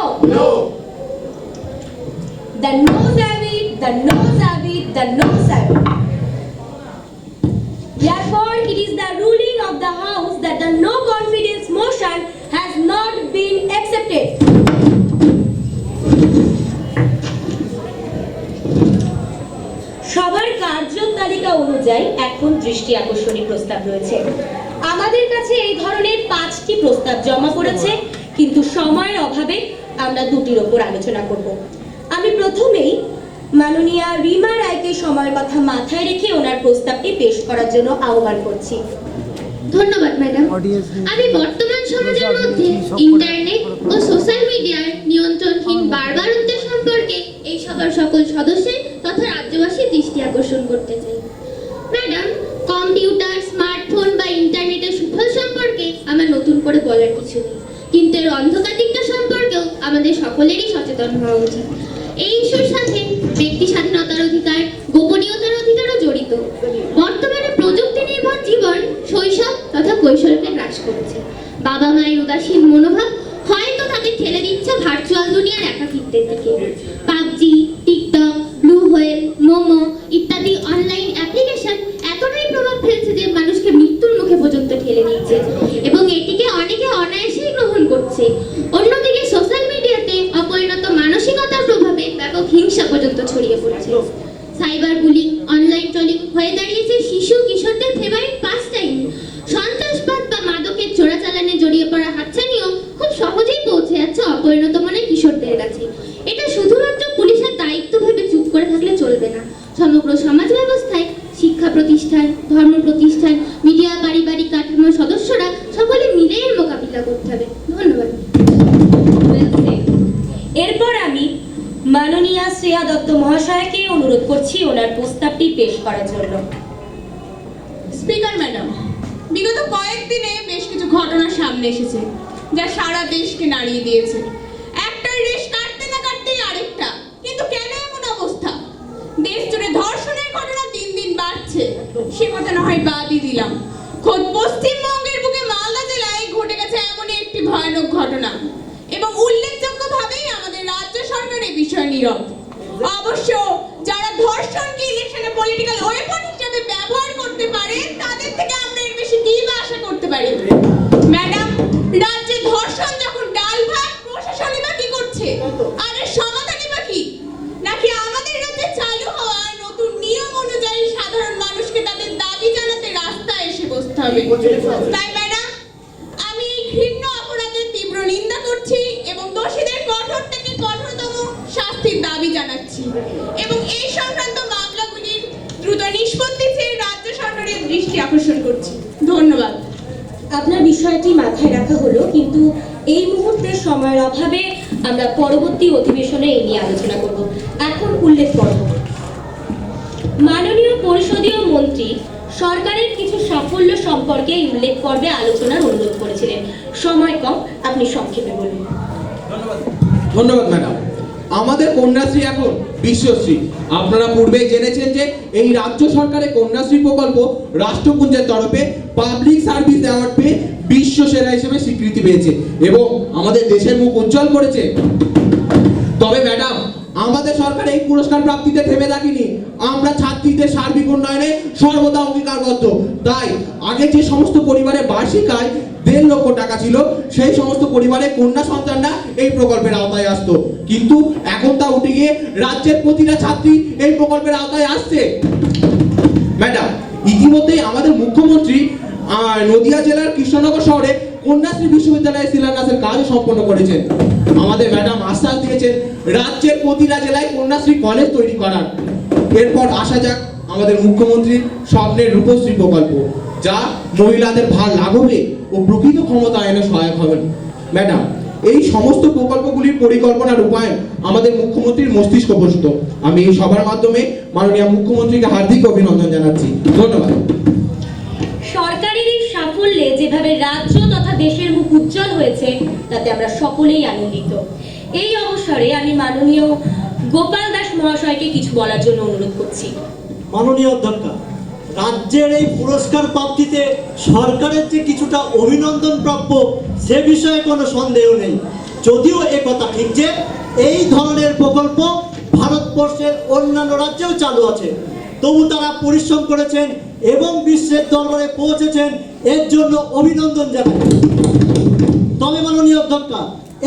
The noes have it. the no sabi, the no sabi. Therefore, it is the ruling of the House that the no confidence motion has not been accepted. সবার কার্যতালিকা অনুযায়ী এখন দৃষ্টি আকর্ষণী প্রস্তাব রয়েছে। আমাদের কাছে এই ধরনের 5টি প্রস্তাব জমা পড়েছে, কিন্তু সময়ের অভাবে আমরা দুটির ওপর আলোচনা করব। আমি প্রথমেই মাননীয়া রিমা রায়কে সময়ের কথা মাথায় রেখে ওনার প্রস্তাবটি পেশ করার জন্য আহ্বান করছি। ধন্যবাদ ম্যাডাম। আমি বর্তমান সমাজের মধ্যে ইন্টারনেট ও সোশ্যাল মিডিয়ার নিয়ন্ত্রণহীন বাড়বাড়ন্তের সম্পর্কে এই সভার সকল সদস্যের তথা রাজ্যবাসীর দৃষ্টি আকর্ষণ করতে চাই। ম্যাডাম, কম্পিউটার, স্মার্টফোন বা ইন্টারনেটের সুফল সম্পর্কে আমার নতুন করে বলার কিছু নেই, কিন্তু এর অন্ধকার দিকটা সম্পর্কেও আমাদের সকলেরই সচেতন হওয়া উচিত। এই ইস্যুর সাথে ব্যক্তি স্বাধীনতার অধিকার, গোপনীয়তার অধিকারও জড়িত। বর্তমানে প্রযুক্তি নির্ভর জীবন শৈশব তথা কৈশোরকে হ্রাস করছে। বাবা মায়ের উদাসীন মনোভাব হয়তো তাদের ঠেলে দিচ্ছে ভার্চুয়াল দুনিয়ার একাকিত্বের দিকে। PUBG, TikTok, blue whale, Momo ইত্যাদি অনলাইন অ্যাপ্লিকেশন এতটাই প্রভাব ফেলছে যে মানুষকে মৃত্যুর মুখে পর্যন্ত ঠেলে দিচ্ছে এবং এটিকে অনেকে অনায়াসেই গ্রহণ করছে। অন্যদিকে সোশ্যাল মিডিয়াতে অপরিণত মানসিকতার প্রভাবে ব্যাপক হিংসা পর্যন্ত ছড়িয়ে পড়ছে। সাইবার বুলিং, অনলাইন ট্রোলিং হয়ে দাঁড়িয়েছে শিশু কিশোরদের ফেভারিট পাস টাইম। সন্ত্রাসবাদ বা মাদকের চোরাচালানে জড়িয়ে পড়া হাতছানিও খুব সহজেই পৌঁছে যাচ্ছে অপরিণত মনে কিশোরদের কাছে। এটা শুধুমাত্র পুলিশের দায়িত্ব ভেবে চুপ করে থাকলে চলবে না। সমগ্র সমাজ ব্যবস্থায় শিক্ষা প্রতিষ্ঠান, ধর্ম প্রতিষ্ঠান, মিডিয়া, পারিবারিক কাঠামোর সদস্যরা সকলে মিলে এর মোকাবিলা করতে হবে। ধন্যবাদ। এরপর আমি মাননীয়া শ্রেয়া দত্ত মহাশয়কে অনুরোধ করছি ওনার প্রস্তাবটি পেশ করার জন্য। স্পিকার ম্যাডাম, বিগত কয়েকদিনে বেশ কিছু ঘটনা সামনে এসেছে যা সারা দেশকে নাড়িয়ে দিয়েছে। একটার রেশ কাটতে না কাটতেই আরেকটা, কিন্তু কেন এমন অবস্থা? দেশ জুড়ে ধর্ষণের ঘটনা দিন দিন বাড়ছে, সে কথা না হয় বাদই দিলাম। খোদ পশ্চিমবঙ্গের বুকে মালদা জেলায় ঘটে গেছে এমনই একটি ভয়ানক ঘটনা এবং উল্লেখযোগ্যভাবেই আমাদের রাজ্য সরকার এই বিষয়ে নীরব। অবশ্য যারা ধর্ষণকে ইলেকশনে পলিটিক্যাল ওয়েপন হিসেবে ব্যবহার করতে পারে তাদের থেকে আমরা এর বেশি কি বা আশা করতে পারি? ম্যাডাম, রাজ্যে ধর্ষণ যখন ডাল ভাত, প্রশাসনই বা কি করছে? আর এর সমাধানই বা কি? নাকি আমাদের রাজ্যে চালু হওয়া নতুন নিয়ম অনুযায়ী সাধারণ মানুষকে তাদের দাবি জানাতে রাস্তায় এসে বসতে হবে? তাই ম্যাডাম, আমি এই ঘৃণ্য অপরাধের তীব্র নিন্দা করছি এবং দোষীদের কঠোর থেকে কঠোরতম শাস্তির দাবি জানাচ্ছি এবং এই সংক্রান্ত মামলাগুলির দ্রুত নিষ্পত্তি চেয়ে রাজ্য সরকারের দৃষ্টি আকর্ষণ করছি। ধন্যবাদ। আপনার বিষয়টি মাথায় রাখা হলো, কিন্তু এই মুহূর্তে সময়ের অভাবে আমরা পরবর্তী অধিবেশনে এই নিয়ে আলোচনা করব। এখন উল্লেখ পর্ব। মাননীয় পরিষদীয় মন্ত্রী সরকারের কিছু সাফল্য সম্পর্কে এই উল্লেখ পর্বে আলোচনার অনুরোধ করেছিলেন। সময় কম, আপনি সংক্ষেপে বলুন। ধন্যবাদ ম্যাডাম। আমাদের কন্যাশ্রী এখন বিশ্বশ্রী। আপনারা পূর্বেই জেনেছেন যে এই রাজ্য সরকারের কন্যাশ্রী প্রকল্প রাষ্ট্রপুঞ্জের তরফে পাবলিক সার্ভিস অ্যাওয়ার্ড পেয়ে বিশ্ব সেরা হিসেবে স্বীকৃতি পেয়েছে এবং আমাদের দেশের মুখ উজ্জ্বল করেছে। তবে ম্যাডাম, আমাদের সরকার এই পুরস্কার প্রাপ্তিতে থেমে থাকেনি। আমরা ছাত্রীদের সার্বিক উন্নয়নে সর্বদা অঙ্গীকারবদ্ধ। তাই আগে যে সমস্ত পরিবারের বার্ষিক আয় 1.5 লক্ষ টাকা ছিল, সেই সমস্ত পরিবারের কন্যা সন্তানরা এই প্রকল্পের আওতায় আসতো, কিন্তু এখন তা উঠে গিয়ে রাজ্যের প্রতিটা ছাত্রী এই প্রকল্পের আওতায় আসছে। ম্যাডাম, ইতিমধ্যেই আমাদের মুখ্যমন্ত্রী নদিয়া জেলার কৃষ্ণনগর শহরে কন্যাশ্রী বিশ্ববিদ্যালয়ের শিলান্যাসের কাজ সম্পন্ন করেছেন। আমাদের ম্যাডাম আশ্বাস দিয়েছেন রাজ্যের প্রতিটা জেলায় কন্যাশ্রী কলেজ তৈরি করার। এরপর আসা যাক আমাদের মুখ্যমন্ত্রীর স্বপ্নের রূপশ্রী প্রকল্প, যা মহিলাদের ভার লাঘবে ও প্রকৃত ক্ষমতায়নে সহায়ক হবে। ম্যাডাম, এই সমস্ত প্রকল্পগুলির পরিকল্পনা রূপায়ণ আমাদের মুখ্যমন্ত্রীর মস্তিষ্কপ্রসূত। আমি এই সভার মাধ্যমে মাননীয় মুখ্যমন্ত্রীকে হার্দিক অভিনন্দন জানাচ্ছি। ধন্যবাদ। সরকারের এই সাফল্যে যেভাবে রাজ্য তথা দেশের মুখ উজ্জ্বল হয়েছে তাতে আমরা সকলেই আনন্দিত। এই অবসরে আমি মাননীয় গোপাল দাস মহাশয়কে কিছু বলার জন্য অনুরোধ করছি। মাননীয় অধ্যক্ষা, রাজ্যের এই পুরস্কার প্রাপ্তিতে সরকারের যে কিছুটা অভিনন্দন প্রাপ্য সে বিষয়ে কোনো সন্দেহ নেই। যদিও এ কথা ঠিক যে এই ধরনের প্রকল্প ভারতবর্ষের অন্যান্য রাজ্যেও চালু আছে। তবু তারা পরিশ্রম করেছেন এবং বিশ্বের দরবারে পৌঁছেছেন, এর জন্য অভিনন্দন জানাই। তবে মাননীয় অধ্যক্ষা,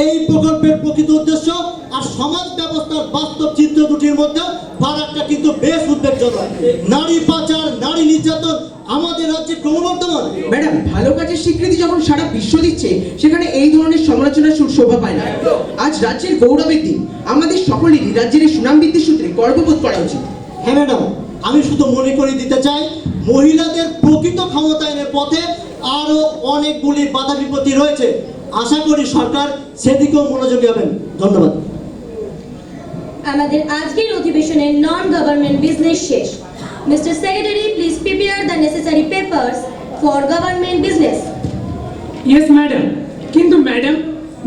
এই প্রকল্পের প্রকৃত উদ্দেশ্য আর সমাজ ব্যবস্থার বাস্তব চিত্র দুটির মধ্যে ফারাকটা কিন্তু বেশ উদ্বেগজনক। নারী পাচার, নারী নির্যাতন আমাদের রাজ্যে ক্রমবর্ধমান। ম্যাডাম, ভালো কাজের স্বীকৃতি যখন সারা বিশ্ব দিচ্ছে, সেখানে এই ধরনের সমালোচনার সুর শোভা পায় না। আজ রাজ্যের গৌরবের দিন, আমাদের সকলেরই রাজ্যের এই সুনাম বৃদ্ধির সূত্রে গর্ববোধ করা উচিত। হ্যাঁ ম্যাডাম, আমি শুধু মনে করিয়ে দিতে চাই, মহিলাদের প্রকৃত ক্ষমতায়নের পথে আরো অনেকগুলি বাধা বিপত্তি রয়েছে। আশা করি সরকার সেদিকেও মনোযোগী হবেন। ধন্যবাদ। আমাদের আজকের অধিবেশনের নন গভর্নমেন্ট বিজনেস শেষ। Mister secretary, please prepare the necessary papers for government business. Yes madam. কিন্তু ম্যাডাম,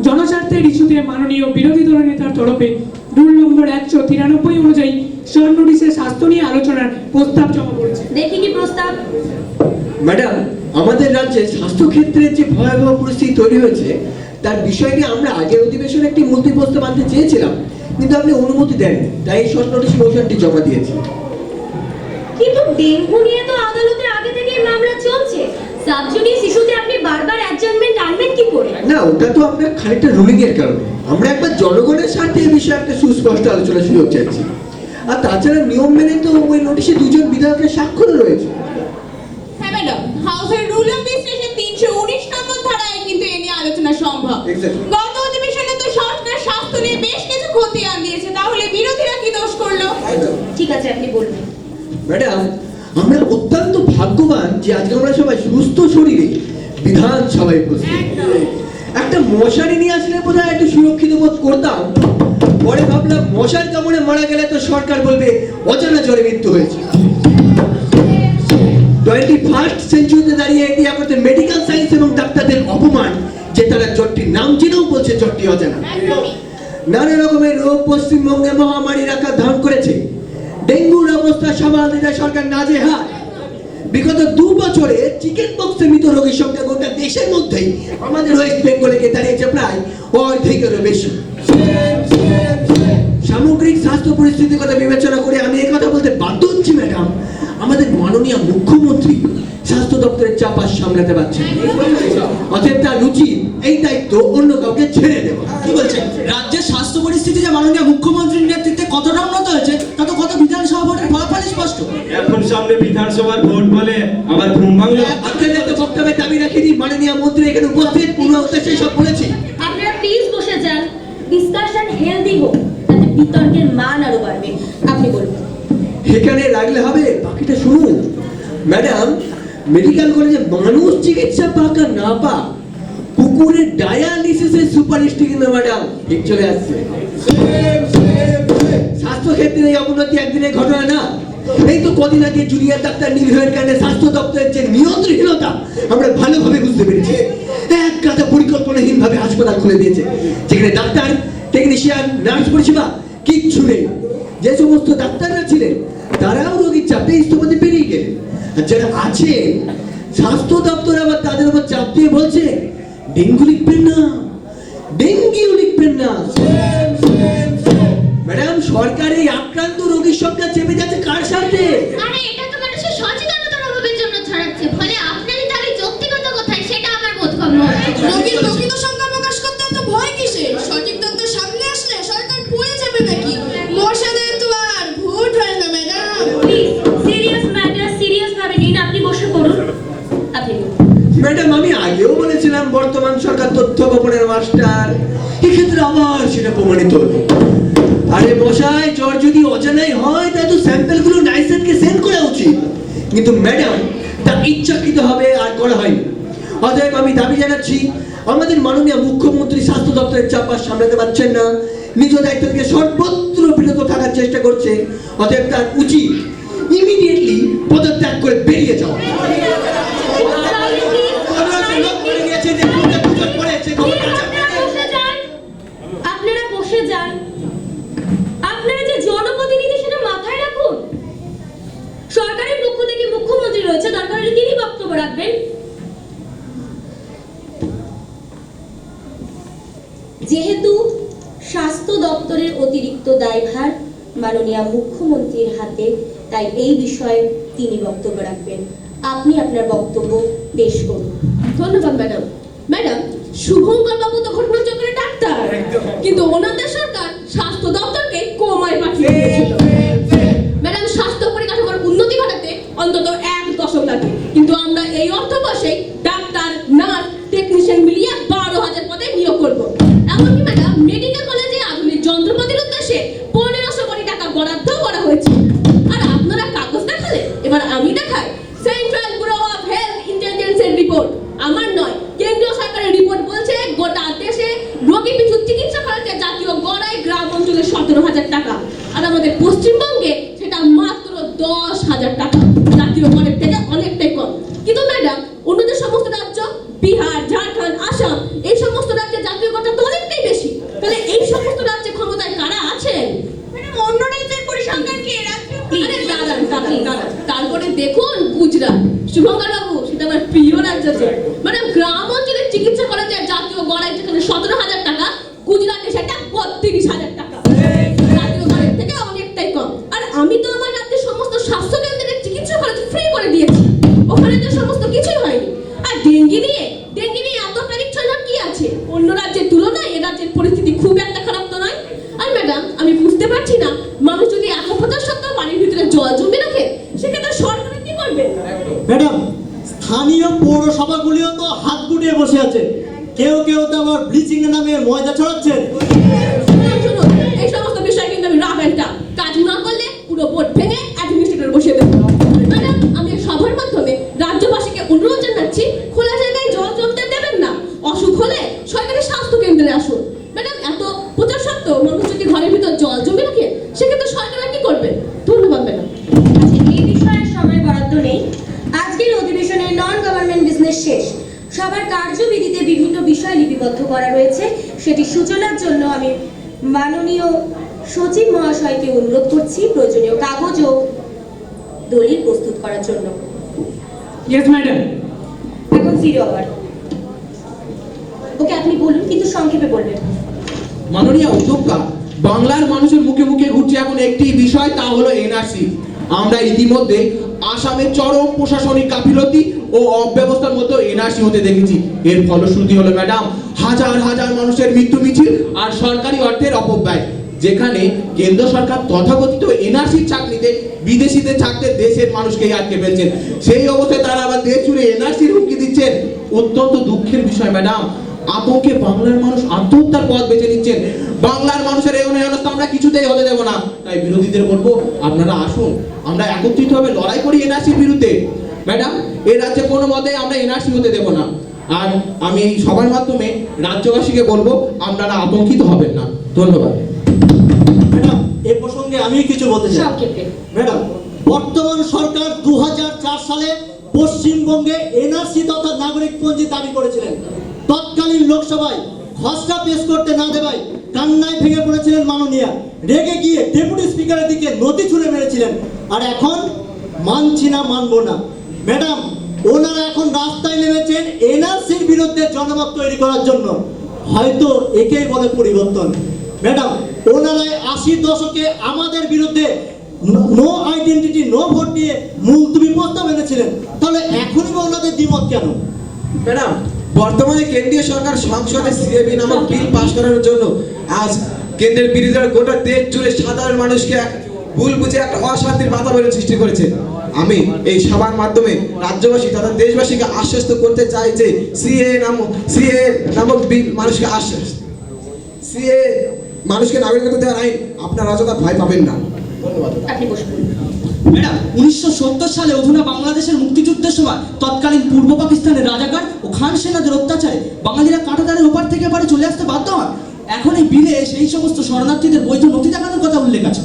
জনস্বার্থের ইস্যুতে মাননীয় বিরোধী দলনেতার তরফে রুল নম্বর 193 অনুযায়ী শর্ট নোটিশে স্বাস্থ্য নিয়ে আলোচনার প্রস্তাব জমা পড়েছে। দেখি কি প্রস্তাব। ম্যাডাম, আমাদের রাজ্যে স্বাস্থ্য ক্ষেত্রে যে ভয়াবহ পরিস্থিতি তৈরি হয়েছে তার বিষয় নিয়ে আমরা আগের অধিবেশনে একটি মূলতি প্রস্তাব আনতে চেয়েছিলাম, কিন্তু আপনি অনুমতি দেননি, তাই এই শর্ট নোটিশ মোশনটি জমা দিয়েছি। কিন্তু ডেঙ্গু নিয়ে তো আদালতে আগে থেকেই মামলা চলছে। সাবজুডিস ইস্যুতে আপনি বারবার অ্যাডজার্নমেন্ট আনবেন কি করে? না, ওটা তো আপনার খানিকটা রুলিং এর কারণে। আমরা একবার জনগণের স্বার্থে এই বিষয়ে একটা সুস্পষ্ট আলোচনা সুযোগ চাইছি। আর তাছাড়া নিয়ম মেনে তো ওই নোটিশে দুজন বিধায়কের স্বাক্ষরও রয়েছে। হ্যাঁ ম্যাডাম, হাউসের রুল অফ বিশ্লেষণ 319 নম্বর ধারায় কিন্তু এ নিয়ে আলোচনা সম্ভব। Exactly. গত অধিবেশনে তো সরকার স্বাস্থ্য নিয়ে বেশ কিছু খতিয়ান দিয়েছে, তাহলে বিরোধীরা কি দোষ করলো? ঠিক আছে, আপনি বলুন। ম্যাডাম, আমরা অত্যন্ত ভাগ্যবান যে আজকে আমরা সবাই সুস্থ শরীরে বিধানসভায় উপস্থিত। একটা মশারি নিয়ে আসলে বোধহয় একটু সুরক্ষিত বোধ করতাম। পরে ভাবলাম মশার কামড়ে মারা গেলে তো সরকার বলবে অজানা জ্বরে মৃত্যু হয়েছে। 21st সেঞ্চুরিতে দাঁড়িয়ে এটি আমাদের মেডিকেল সায়েন্স এবং ডাক্তারদের অপমান যে তারা জ্বরটির নাম জেনেও বলছে জ্বরটি অজানা। নানা রকমের রোগ পশ্চিমবঙ্গে মহামারীর আকার ধারণ করেছে। ডেঙ্গুর অবস্থা সামাল দিতে সরকার নাজেহাল। বিগত 2 বছরে চিকেন পক্সে মৃত রোগীর সংখ্যা গোটা দেশের মধ্যেই আমাদের ওয়েস্ট বেঙ্গলে গিয়ে দাঁড়িয়েছে প্রায় অর্ধেকেরও বেশি। সামগ্রিক স্বাস্থ্য পরিস্থিতির কথা বিবেচনা করে আমি এই কথা বলতে বাধ্য হচ্ছি ম্যাডাম, আমাদের মাননীয় মুখ্যমন্ত্রী স্বাস্থ্য দপ্তরের চাপ আর সামলাতে পারছেন। অতএব তার রুচি এই দায়িত্ব অন্য কাউকে ছেড়ে দেওয়া। কি বলছেন? রাজ্যের স্বাস্থ্য পরিস্থিতি যে মাননীয় মুখ্যমন্ত্রীর নেতৃত্বে কতটা উন্নত হয়েছে তা তো কত বিধানসভা ভোটের ফলাফলই স্পষ্ট। এখন সামনে বিধানসভার ভোট বলে আবার ঘুম ভাঙলো। আপনাদের তো বক্তব্যে দাবি রাখিনি, মাননীয় মন্ত্রী এখানে উপস্থিত পূর্ণ উদ্দেশ্যে সব বলেছি। আপনারা প্লিজ বসে যান, ডিসকাশন হেলদি হোক, তাতে বিতর্কের মান আরো বাড়বে। আপনি বলুন। এখানে রাখলে হবে, বাকিটা শুনুন। ম্যাডাম, মেডিকেল কলেজে মানুষ চিকিৎসা পাক আর না পাক, কুকুরের ডায়ালিসিসের সুপারিশটি কিন্তু ম্যাডাম ঠিক চলে আসছে। স্বাস্থ্য ক্ষেত্রে এই অবনতি একদিনের ঘটনা না। এই তো কদিন আগে জুনিয়র ডাক্তার নির্ভয়ের কারণে স্বাস্থ্য দপ্তরের যে নিয়ন্ত্রণহীনতা আমরা ভালোভাবে বুঝতে পেরেছি। এক গাদা পরিকল্পনাহীন ভাবে হাসপাতাল খুলে দিয়েছে, যেখানে ডাক্তার, টেকনিশিয়ান, নার্স পরিষেবা কিচ্ছু নেই। যে সমস্ত ডাক্তাররা ছিলেন তারাও রোগীর চাপে ইস্তফাতে বেরিয়ে গেলেন। আর যারা আছেন স্বাস্থ্য দপ্তর আবার তাদের উপর চাপ দিয়ে বলছে ডেঙ্গু লিখবেন না, ডেঙ্গিও লিখবেন না। ম্যাডাম, সরকার এই আক্রান্ত রোগীর সংখ্যা চেপে যাচ্ছে কার স্বার্থে? আরে এটা তো মানুষের সচেতনতার অভাবের জন্য ছড়াচ্ছে, ফলে আপনারই দাবি যৌক্তিকতা কোথায় সেটা আমার বোধগম্য হচ্ছে। রোগীর প্রকৃত সংখ্যা প্রকাশ করতে এত ভয় কিসের? সঠিক তথ্য সামনে আসলে সরকার পড়ে যাবে নাকি? মশাদের তো আর ভোট হয় না madam. Please serious matter serious ভাবে নিন। আপনি বসে পড়ুন। আপনি বলুন। ম্যাডাম, আমি আগেও বলেছিলাম বর্তমান সরকার তথ্য গোপনের মাস্টার, এক্ষেত্রে আবার সেটা প্রমাণিত হলো। আরে মশাই, জ্বর যদি অজানাই হয় তাহলে তো স্যাম্পেলগুলো নাইসেটকে সেন্ড করা উচিত, কিন্তু ম্যাডাম তা ইচ্ছাকৃত হবে আর করা হয়নি। অতএব আমি দাবি জানাচ্ছি, আমাদের মাননীয় মুখ্যমন্ত্রী স্বাস্থ্য দপ্তরের চাপ আর সামলাতে পারছেন না, নিজ দায়িত্ব থেকে সর্বত্র বিরত থাকার চেষ্টা করছে। অতএব তার উচিত ইমিডিয়েটলি পদত্যাগ করে বেরিয়ে যাওয়া। আপনারা বসে যান। আপনারা যে জনপ্রতিনিধি সেটা মাথায় রাখুন। সরকারের পক্ষ থেকে মুখ্যমন্ত্রী রয়েছে, দরকার হলে তিনি বক্তব্য রাখবেন। যেহেতু স্বাস্থ্য দপ্তরের অতিরিক্ত দায়ভার মাননীয় মুখ্যমন্ত্রীর হাতে, তাই এই বিষয়ে তিনি বক্তব্য রাখবেন। আপনি আপনার বক্তব্য পেশ করুন। ধন্যবাদ ম্যাডাম। ম্যাডাম, শুভঙ্কর বাবু তো ঘটনাচক্রের ডাক্তার, কিন্তু ওনাদের সরকার স্বাস্থ্য দপ্তরকে কোমায় পাঠিয়ে দিয়েছিল। ম্যাডাম, স্বাস্থ্য পরিকাঠামোর উন্নতি ঘটাতে অন্তত 1 দশক লাগে, কিন্তু আমরা এই অর্থবর্ষে ডাক্তার, নার্স, টেকনিশিয়ান মিলিয়ে 12,000 পদে নিয়োগ করব। এমনকি ম্যাডাম, মেডিকেল কলেজে আধুনিক যন্ত্রপাতির উদ্দেশ্যে 1500 কোটি টাকা বরাদ্দ করা হয়েছে। আর আপনারা কাগজ দেখালে, এবার আমি দেখাই সেন্ট্রাল ব্যুরো অফ হেলথ ইন্টেলিজেন্সের রিপোর্ট। আমার নয়, কেন্দ্রীয় সরকারের রিপোর্ট বলছে গোটা দেশে রোগী পিছু চিকিৎসা খরচে জাতীয় গড় আয় গ্রাম অঞ্চলে 17,000 টাকা, আর আমাদের পশ্চিমবঙ্গে সেটা মাত্র 10,000 টাকা। জাতীয় গড়ের থেকে অনেকটাই কম। কিন্তু ম্যাডাম, অন্যদের সমস্ত রাজ্য, বিহার, ঝাড়খণ্ড, আসাম, এই সমস্ত রাজ্যে জাতীয় গড়টা তো অনেকটাই বেশি। তাহলে এই সমস্ত রাজ্যে ক্ষমতায় কারা আছেন? ম্যাডাম, অন্য রাজ্যের পরিসংখ্যান কি এ রাজ্যে? আরে দাঁড়ান, তারপরে দেখুন গুজরাট। শুভঙ্কর বাবু, সেটা আমার প্রিয় রাজ্য। ম্যাডাম, গ্রাম অঞ্চলে চিকিৎসা করা যায় জাতীয় গড়ায় যেখানে 17,000 টাকা, গুজরাটে সেটা 32,000 টাকা। জাতীয় গড়ের থেকে অনেকটাই কম। আর আমি তো আমার রাজ্যের সমস্ত স্বাস্থ্য কেন্দ্রের চিকিৎসা খরচ ফ্রি করে দিয়েছি, ওখানে তো সমস্ত কিছুই হয়নি। আর ডেঙ্গি নিয়ে এত প্যানিক ছড়ানোর কি আছে? অন্য রাজ্যের তুলনায় এ রাজ্যের পরিস্থিতি খুব একটা খারাপ তো নয়। আর ম্যাডাম, আমি বুঝতে পারছি না, মানুষ যদি 1,000 সপ্তাহ বাড়ির ভিতরে জল জমে রাখে, সেক্ষেত্রে সরকার কি করবে? ম্যাডাম, স্থানীয় পৌরসভাগুলিও তো হাত গুটিয়ে বসে আছে। কেউ তো আবার ব্লিচিং এর নামে ময়দা ছড়াচ্ছেন। শুনুন, এই সমস্ত বিষয় কিন্তু আমি রাখেনটা কাজ না করলে পুরো বোর্ড ভেঙে অ্যাডমিনিস্ট্রেটর বসিয়ে দেবো। ম্যাডাম, আমি এই সভার মাধ্যমে রাজ্যবাসীকে অনুরোধ জানাচ্ছি, খোলা জায়গায় জল জমতে দেবেন না। অসুখ হলে সরকারি স্বাস্থ্য কেন্দ্রে আসুন। ম্যাডাম, এত প্রচার সত্ত্বেও মানুষ যদি ঘরের ভিতর জল জমে রাখে, সেক্ষেত্রে সরকার কি করবে? ধন্যবাদ ম্যাডাম। আচ্ছা, এই বিষয়ে সময় বরাদ্দ নেই। আজকের অধিবেশনে নন গভর্নমেন্ট বিজনেস শেষ। সবার কার্যবিধিতে বিভিন্ন বিষয় লিপিবদ্ধ করা রয়েছে। সেটি সূচনার জন্য আমি মাননীয় সচিব মহাশয়কে অনুরোধ করছি প্রয়োজনীয় কাগজ ও দলিল প্রস্তুত করার জন্য। Yes madam. এখন জিরো আওয়ার। ওকে, আপনি বলুন, কিন্তু সংক্ষেপে বলবেন। মাননীয় অধ্যক্ষা, বাংলার মানুষের মুখে মুখে ঘুরছে এখন একটি বিষয়, তা হলো এনআরসি। আমরা ইতিমধ্যে আসামের চরম প্রশাসনিক গাফিলতি ও অব্যবস্থার মতো এনআরসি হতে দেখেছি। এর ফলশ্রুতি হলো ম্যাডাম, হাজার হাজার মানুষের মৃত্যু মিছিল আর সরকারি অর্থের অপব্যয়। যেখানে কেন্দ্র সরকার তথাকথিত এনআরসির চাকরিতে বিদেশিদের থাকতে দেশের মানুষকেই আটকে ফেলছেন, সেই অবস্থায় তারা আবার দেশ জুড়ে এনআরসির হুমকি দিচ্ছেন। অত্যন্ত দুঃখের বিষয় ম্যাডাম, আতঙ্কে বাংলার মানুষ আত্মহত্যার পথ বেছে নিচ্ছেন। বাংলার মানুষের এই অবস্থা আমরা কিছুতেই হতে দেব না। তাই বিরোধীদের বলবো, আপনারা আসুন, আমরা একত্রিতভাবে লড়াই করি এনআরসির বিরুদ্ধে। ম্যাডাম, এই রাজ্যে কোনো মতে আমরা এনআরসি হতে দেব না। আর আমি এই সবার মাধ্যমে রাজ্যবাসীকে বলবো, আপনারা আতঙ্কিত হবেন না। ধন্যবাদ। ম্যাডাম, এ প্রসঙ্গে আমি কিছু বলতে চাই। সংক্ষেপে। ম্যাডাম, বর্তমান সরকার 2004 সালে পশ্চিমবঙ্গে এনআরসি তথা নাগরিকপঞ্জি দাবি করেছিলেন। তৎকালীন লোকসভায় খসড়া পেশ করতে না দেওয়ায় কান্নায় ভেঙে পড়েছিলেন মাননীয়া। রেগে গিয়ে ডেপুটি স্পিকারের দিকে নথি ছুঁড়ে মেরেছিলেন। আর এখন মানছি না, মানবো না। ম্যাডাম, ওনারা এখন রাস্তায় নেমেছেন এনআরসির বিরুদ্ধে জনমত তৈরি করার জন্য। হয়তো একেই বলে পরিবর্তন। ম্যাডাম, ওনারা 80 দশকে আমাদের বিরুদ্ধে নো আইডেন্টিটি নো ভোট নিয়ে মুলতবি প্রস্তাব এনেছিলেন। তাহলে এখনই বা ওনাদের দ্বিমত কেন? ম্যাডাম, বর্তমানে কেন্দ্রীয় সরকার সংসদে সিএবি নামক বিল পাশ করানোর জন্য আজ কেন্দ্রের বিরোধীরা গোটা দেশ জুড়ে সাধারণ মানুষকে ভুল বুঝে একটা অশান্তির বাতাবরণ সৃষ্টি করেছে। আমি এই সভার মাধ্যমে রাজ্যবাসী তথা দেশবাসীকে আশ্বস্ত করতে চাই যে সিএ নামক বিল মানুষকে নাগরিকত্ব দেওয়ার আইন আপনারা অযথা ভয় পাবেন না। ধন্যবাদ। আপনি বসুন। ম্যাডাম, 1970 সালে অধুনা বাংলাদেশের মুক্তিযুদ্ধের সময় তৎকালীন পূর্ব পাকিস্তানের রাজাকার ও খান সেনাদের অত্যাচারে বাঙালিরা কাঁটাতারের ওপার থেকে এবারে চলে আসতে বাধ্য হন। এখন এই বিলে সেই সমস্ত শরণার্থীদের বৈধ নথি দেখানোর কথা উল্লেখ আছে,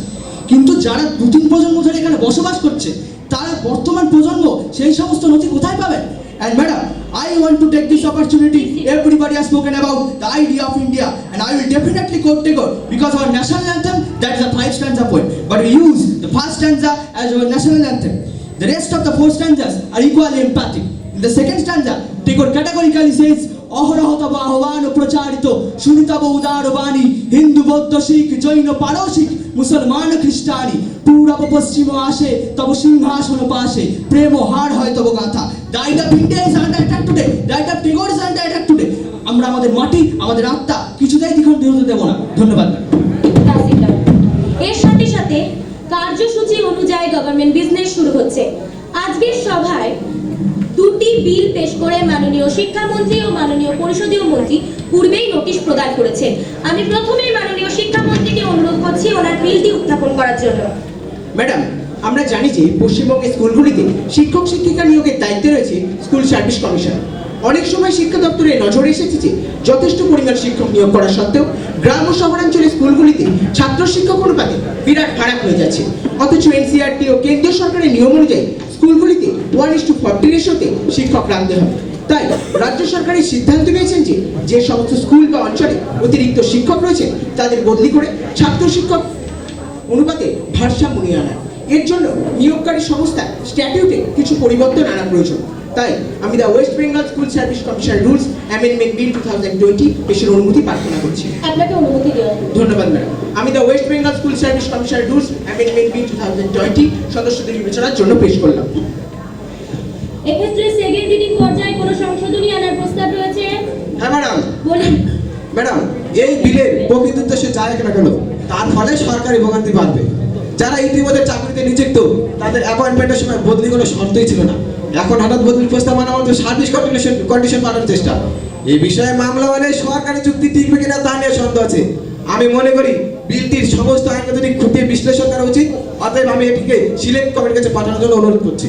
কিন্তু যারা 2-3 প্রজন্ম ধরে এখানে বসবাস করছে, তারা বর্তমান প্রজন্ম সেই সমস্ত নথি কোথায় পাবেন? And madam, I want to take this opportunity. Everybody has spoken about the idea of India, and I will definitely quote Tagore, because our national anthem, that is a 5-stanza poem, but we use the first stanza as our national anthem. The rest of the 4 stanzas are equally empathic. In the second stanza, Tagore categorically says, অহরহ তব আহ্বান প্রচারিত শুনি তব উদার বাণী হিন্দু বৌদ্ধ শিখ জৈন পারসিক মুসলমান খ্রিস্টানি পূরব পশ্চিম আসে তব সিংহাসন পাশে প্রেম হার হয় তব গাথা ডাইট of India is under attack today ডাইট of Tagore is under attack today আমরা আমাদের মাটি আমাদের আত্মা কিছুতেই দ্বিখণ্ডিত হতে দেব না ধন্যবাদ এর সাথে সাথে কার্যসূচি অনুযায়ী গভর্নমেন্ট বিজনেস শুরু হচ্ছে। আজকের সভায় দুটি বিল পেশ করে মাননীয় শিক্ষামন্ত্রী ও মাননীয় পরিষদীয় মন্ত্রী পূর্বেই নোটিশ প্রদান করেছেন। আমি প্রথমেই মাননীয় শিক্ষামন্ত্রীকে অনুরোধ করছি ওনার বিলটি উত্থাপন করার জন্য। ম্যাডাম, আমরা জানি যে পশ্চিমবঙ্গের স্কুলগুলিতে শিক্ষক শিক্ষিকা নিয়োগের দায়িত্বে রয়েছে স্কুল সার্ভিস কমিশন। অনেক সময় শিক্ষা দপ্তরে নজরে এসেছে যে যথেষ্ট পরিমাণ শিক্ষক নিয়োগ করা সত্ত্বেও গ্রাম ও শহরাঞ্চলের স্কুলগুলিতে ছাত্র শিক্ষক অনুপাতে বিরাট ফারাক হয়ে যাচ্ছে। অথচ এনসিইআরটি ও কেন্দ্রীয় সরকারের নিয়ম অনুযায়ী স্কুলগুলিতে 1:40 রেশিওতে শিক্ষক রাখতে হবে। তাই রাজ্য সরকারের সিদ্ধান্ত নিয়েছেন যে যে সমস্ত স্কুল বা অঞ্চলে অতিরিক্ত শিক্ষক রয়েছে তাদের বদলি করে ছাত্র শিক্ষক অনুপাতে ভারসাম্য নিয়ে আনা। এর জন্য নিয়োগকারী সংস্থা স্ট্যাটিউটে কিছু পরিবর্তন আনা প্রয়োজন। তাই আমি the West Bengal school service commission rules amendment bill 2020 পেশের অনুমতি প্রার্থনা করছি। আপনাকে অনুমতি দেওয়া হলো। ধন্যবাদ ম্যাডাম। আমি the West Bengal school service commission rules amendment bill 2020 সদস্যদের বিবেচনার জন্য পেশ করলাম। এক্ষেত্রে সেকেন্ড রিডিং পর্যায়ে কোনো সংশোধনী আনার প্রস্তাব রয়েছে? হ্যাঁ ম্যাডাম। বলুন। ম্যাডাম, এই বিলের প্রকৃত উদ্দেশ্যে যা না কেন তার ফলে সরকারি ভোগান্তি বাড়বে। যারা ইতিমধ্যে চাকরিতে নিযুক্ত তাদের অ্যাপয়েন্টমেন্টের সময় বদলি কোনো শর্তই ছিল না। এখন হঠাৎ বদলির প্রস্তাব আনা আমাদের সার্ভিস কন্ডিশন বাড়ানোর চেষ্টা। এই বিষয়ে মামলা হলে সরকারি চুক্তি টিকবে কিনা তা নিয়ে সন্দেহ আছে। আমি মনে করি বিলটির সমস্ত আইনগত দিক খুঁটিয়ে বিশ্লেষণ করা উচিত। অতএব আমি এটিকে সিলেক্ট কমিটির কাছে পাঠানোর জন্য অনুরোধ করছি।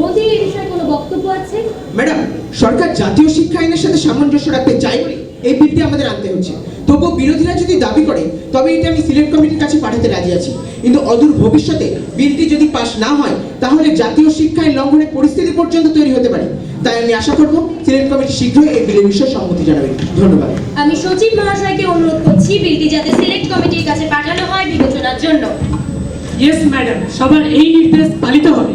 মন্ত্রীর এই বিষয়ে কোনো বক্তব্য আছে? ম্যাডাম, সরকার জাতীয় শিক্ষা আইনের সাথে সামঞ্জস্য রাখতে চাই বলে এই বিলটি আমাদের আনতে হচ্ছে। তবুও বিরোধীরা যদি দাবি করে তবে এটা আমি সিলেক্ট কমিটির কাছে পাঠাতে রাজি আছি। কিন্তু অদূর ভবিষ্যতে বিলটি যদি পাস না হয় তাহলে জাতীয় শিক্ষা আইন লঙ্ঘনের পরিস্থিতি পর্যন্ত তৈরি হতে পারে। তাই আমি আশা করব সিলেক্ট কমিটি শীঘ্রই এই বিলের বিষয়ে সম্মতি জানাবে। ধন্যবাদ। আমি সচিব মহাশয়কে অনুরোধ করছি বিলটি যাতে সিলেক্ট কমিটির কাছে পাঠানো হয় বিবেচনার জন্য। ইয়েস ম্যাডাম, সবার এই নির্দেশ পালিত হবে।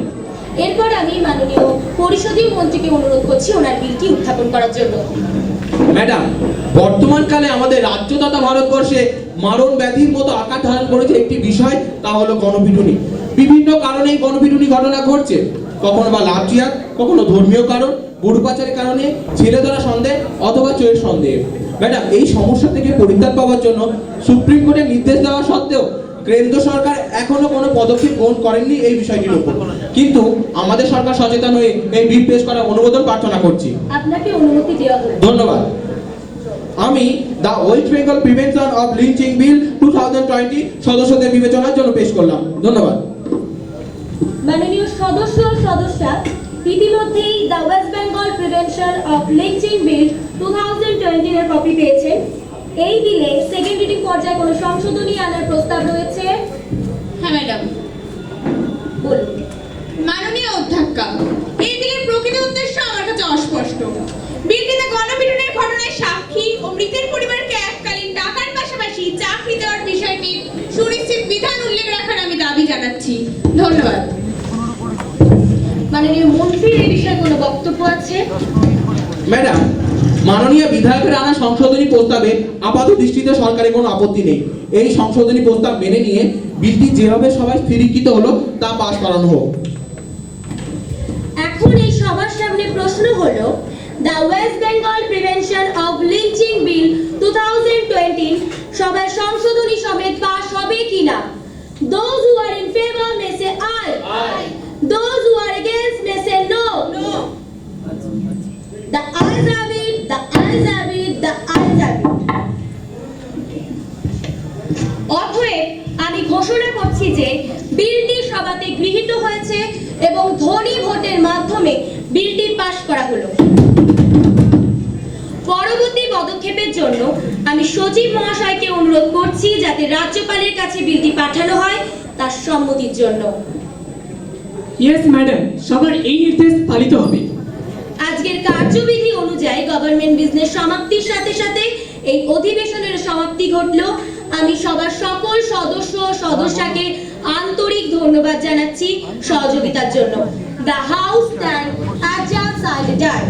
এরপর আমি মাননীয় পরিষদীয় মন্ত্রীকে অনুরোধ করছি ওনার বিলটি উত্থাপন করার জন্য। ম্যাডাম, বর্তমানকালে আমাদের রাজ্য তথা ভারতবর্ষে মারণ ব্যাধির মতো আকার ধারণ করেছে একটি বিষয়, তা হলো গণপিটুনি। বিভিন্ন কারণে গণপিটুনি ঘটনা ঘটছে, কখনো বা লাভ জিহাদ, কখনো ধর্মীয় কারণ, গরু পাচারের কারণে, ছেলে ধরা সন্দেহ অথবা চোরের সন্দেহ। ম্যাডাম, এই সমস্যা থেকে পরিত্রাণ পাওয়ার জন্য সুপ্রিম কোর্টের নির্দেশ দেওয়া সত্ত্বেও কেন্দ্র সরকার এখনো কোনো পদক্ষেপ গ্রহণ করেননি এই বিষয়টির উপর। কিন্তু আমাদের সরকার সচেতন হয়ে এই বিল পেশ করার অনুমোদন প্রার্থনা করছি। আপনাকে অনুমতি দেওয়া হলো। ধন্যবাদ। আমি the West Bengal prevention of lynching bill 2020 সদস্যদের বিবেচনার জন্য পেশ করলাম। ধন্যবাদ। মাননীয় সদস্য ও সদস্যা ইতিমধ্যেই the West Bengal prevention of lynching bill 2020 এর কপি পেয়েছেন। এই বিলে সেকেন্ড রিডিং পর্যায়ে কোনো সংশোধনী আনার প্রস্তাব রয়েছে? হ্যাঁ ম্যাডাম। বলুন। মাননীয় অধ্যক্ষা, এই বিলের প্রকৃত উদ্দেশ্য আমার কাছে অস্পষ্ট। বিলটিতে গণপিটুনির ঘটনায় সাক্ষী ও মৃতের পরিবারকে এককালীন টাকার পাশাপাশি চাকরি দেওয়ার বিষয়টির সুনিশ্চিত বিধান উল্লেখ রাখার আমি দাবি জানাচ্ছি। ধন্যবাদ। মাননীয় মন্ত্রীর এই বিষয়ে কোনো বক্তব্য আছে? ম্যাডাম, মাননীয় বিধায়কের আনা সংশোধনী প্রস্তাবে আপাত দৃষ্টিতে সরকারের কোনো আপত্তি নেই। এই সংশোধনী প্রস্তাব মেনে নিয়ে বিলটি যেভাবে সবাই স্থিরীকৃত হলো তা পাস করানো হোক। এখন এই সবার সামনে প্রশ্ন হলো the West Bengal prevention of lynching bill 2020 সবার সংশোধনী সমেত পাস হবে কিনা? Those who are in favor may say aye. Aye. Those who are against may say no. No. The ayes have it. The ayes have it. The ayes have it. অতএব আমি ঘোষণা করছি যে বিলটি সভাতে গৃহীত হয়েছে এবং ধ্বনি ভোটের মাধ্যমে বিলটি পাস করা হলো। পরবর্তী পদক্ষেপের জন্য আমি সচিব মহাশয়কে অনুরোধ করছি যাতে রাজ্যপালের কাছে বিলটি পাঠানো হয় তার সম্মতির জন্য। ইয়েস ম্যাডাম, সবার এই নির্দেশ পালিত হবে। আজকের কার্যবিধি অনুযায়ী গভর্নমেন্ট বিজনেস সমাপ্তির সাথে সাথে এই অধিবেশনের সমাপ্তি ঘটলো। আমি সবার সকল সদস্য ও সদস্যকে আন্তরিক ধন্যবাদ জানাচ্ছি সহযোগিতার জন্য। The house stand adjourn sine die.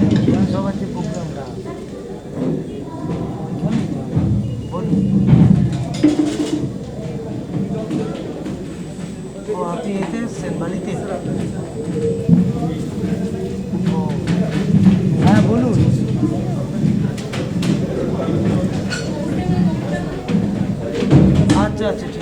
ও আপনি এতে এসছেন বাড়িতে? ও হ্যাঁ বলুন। আচ্ছা আচ্ছা।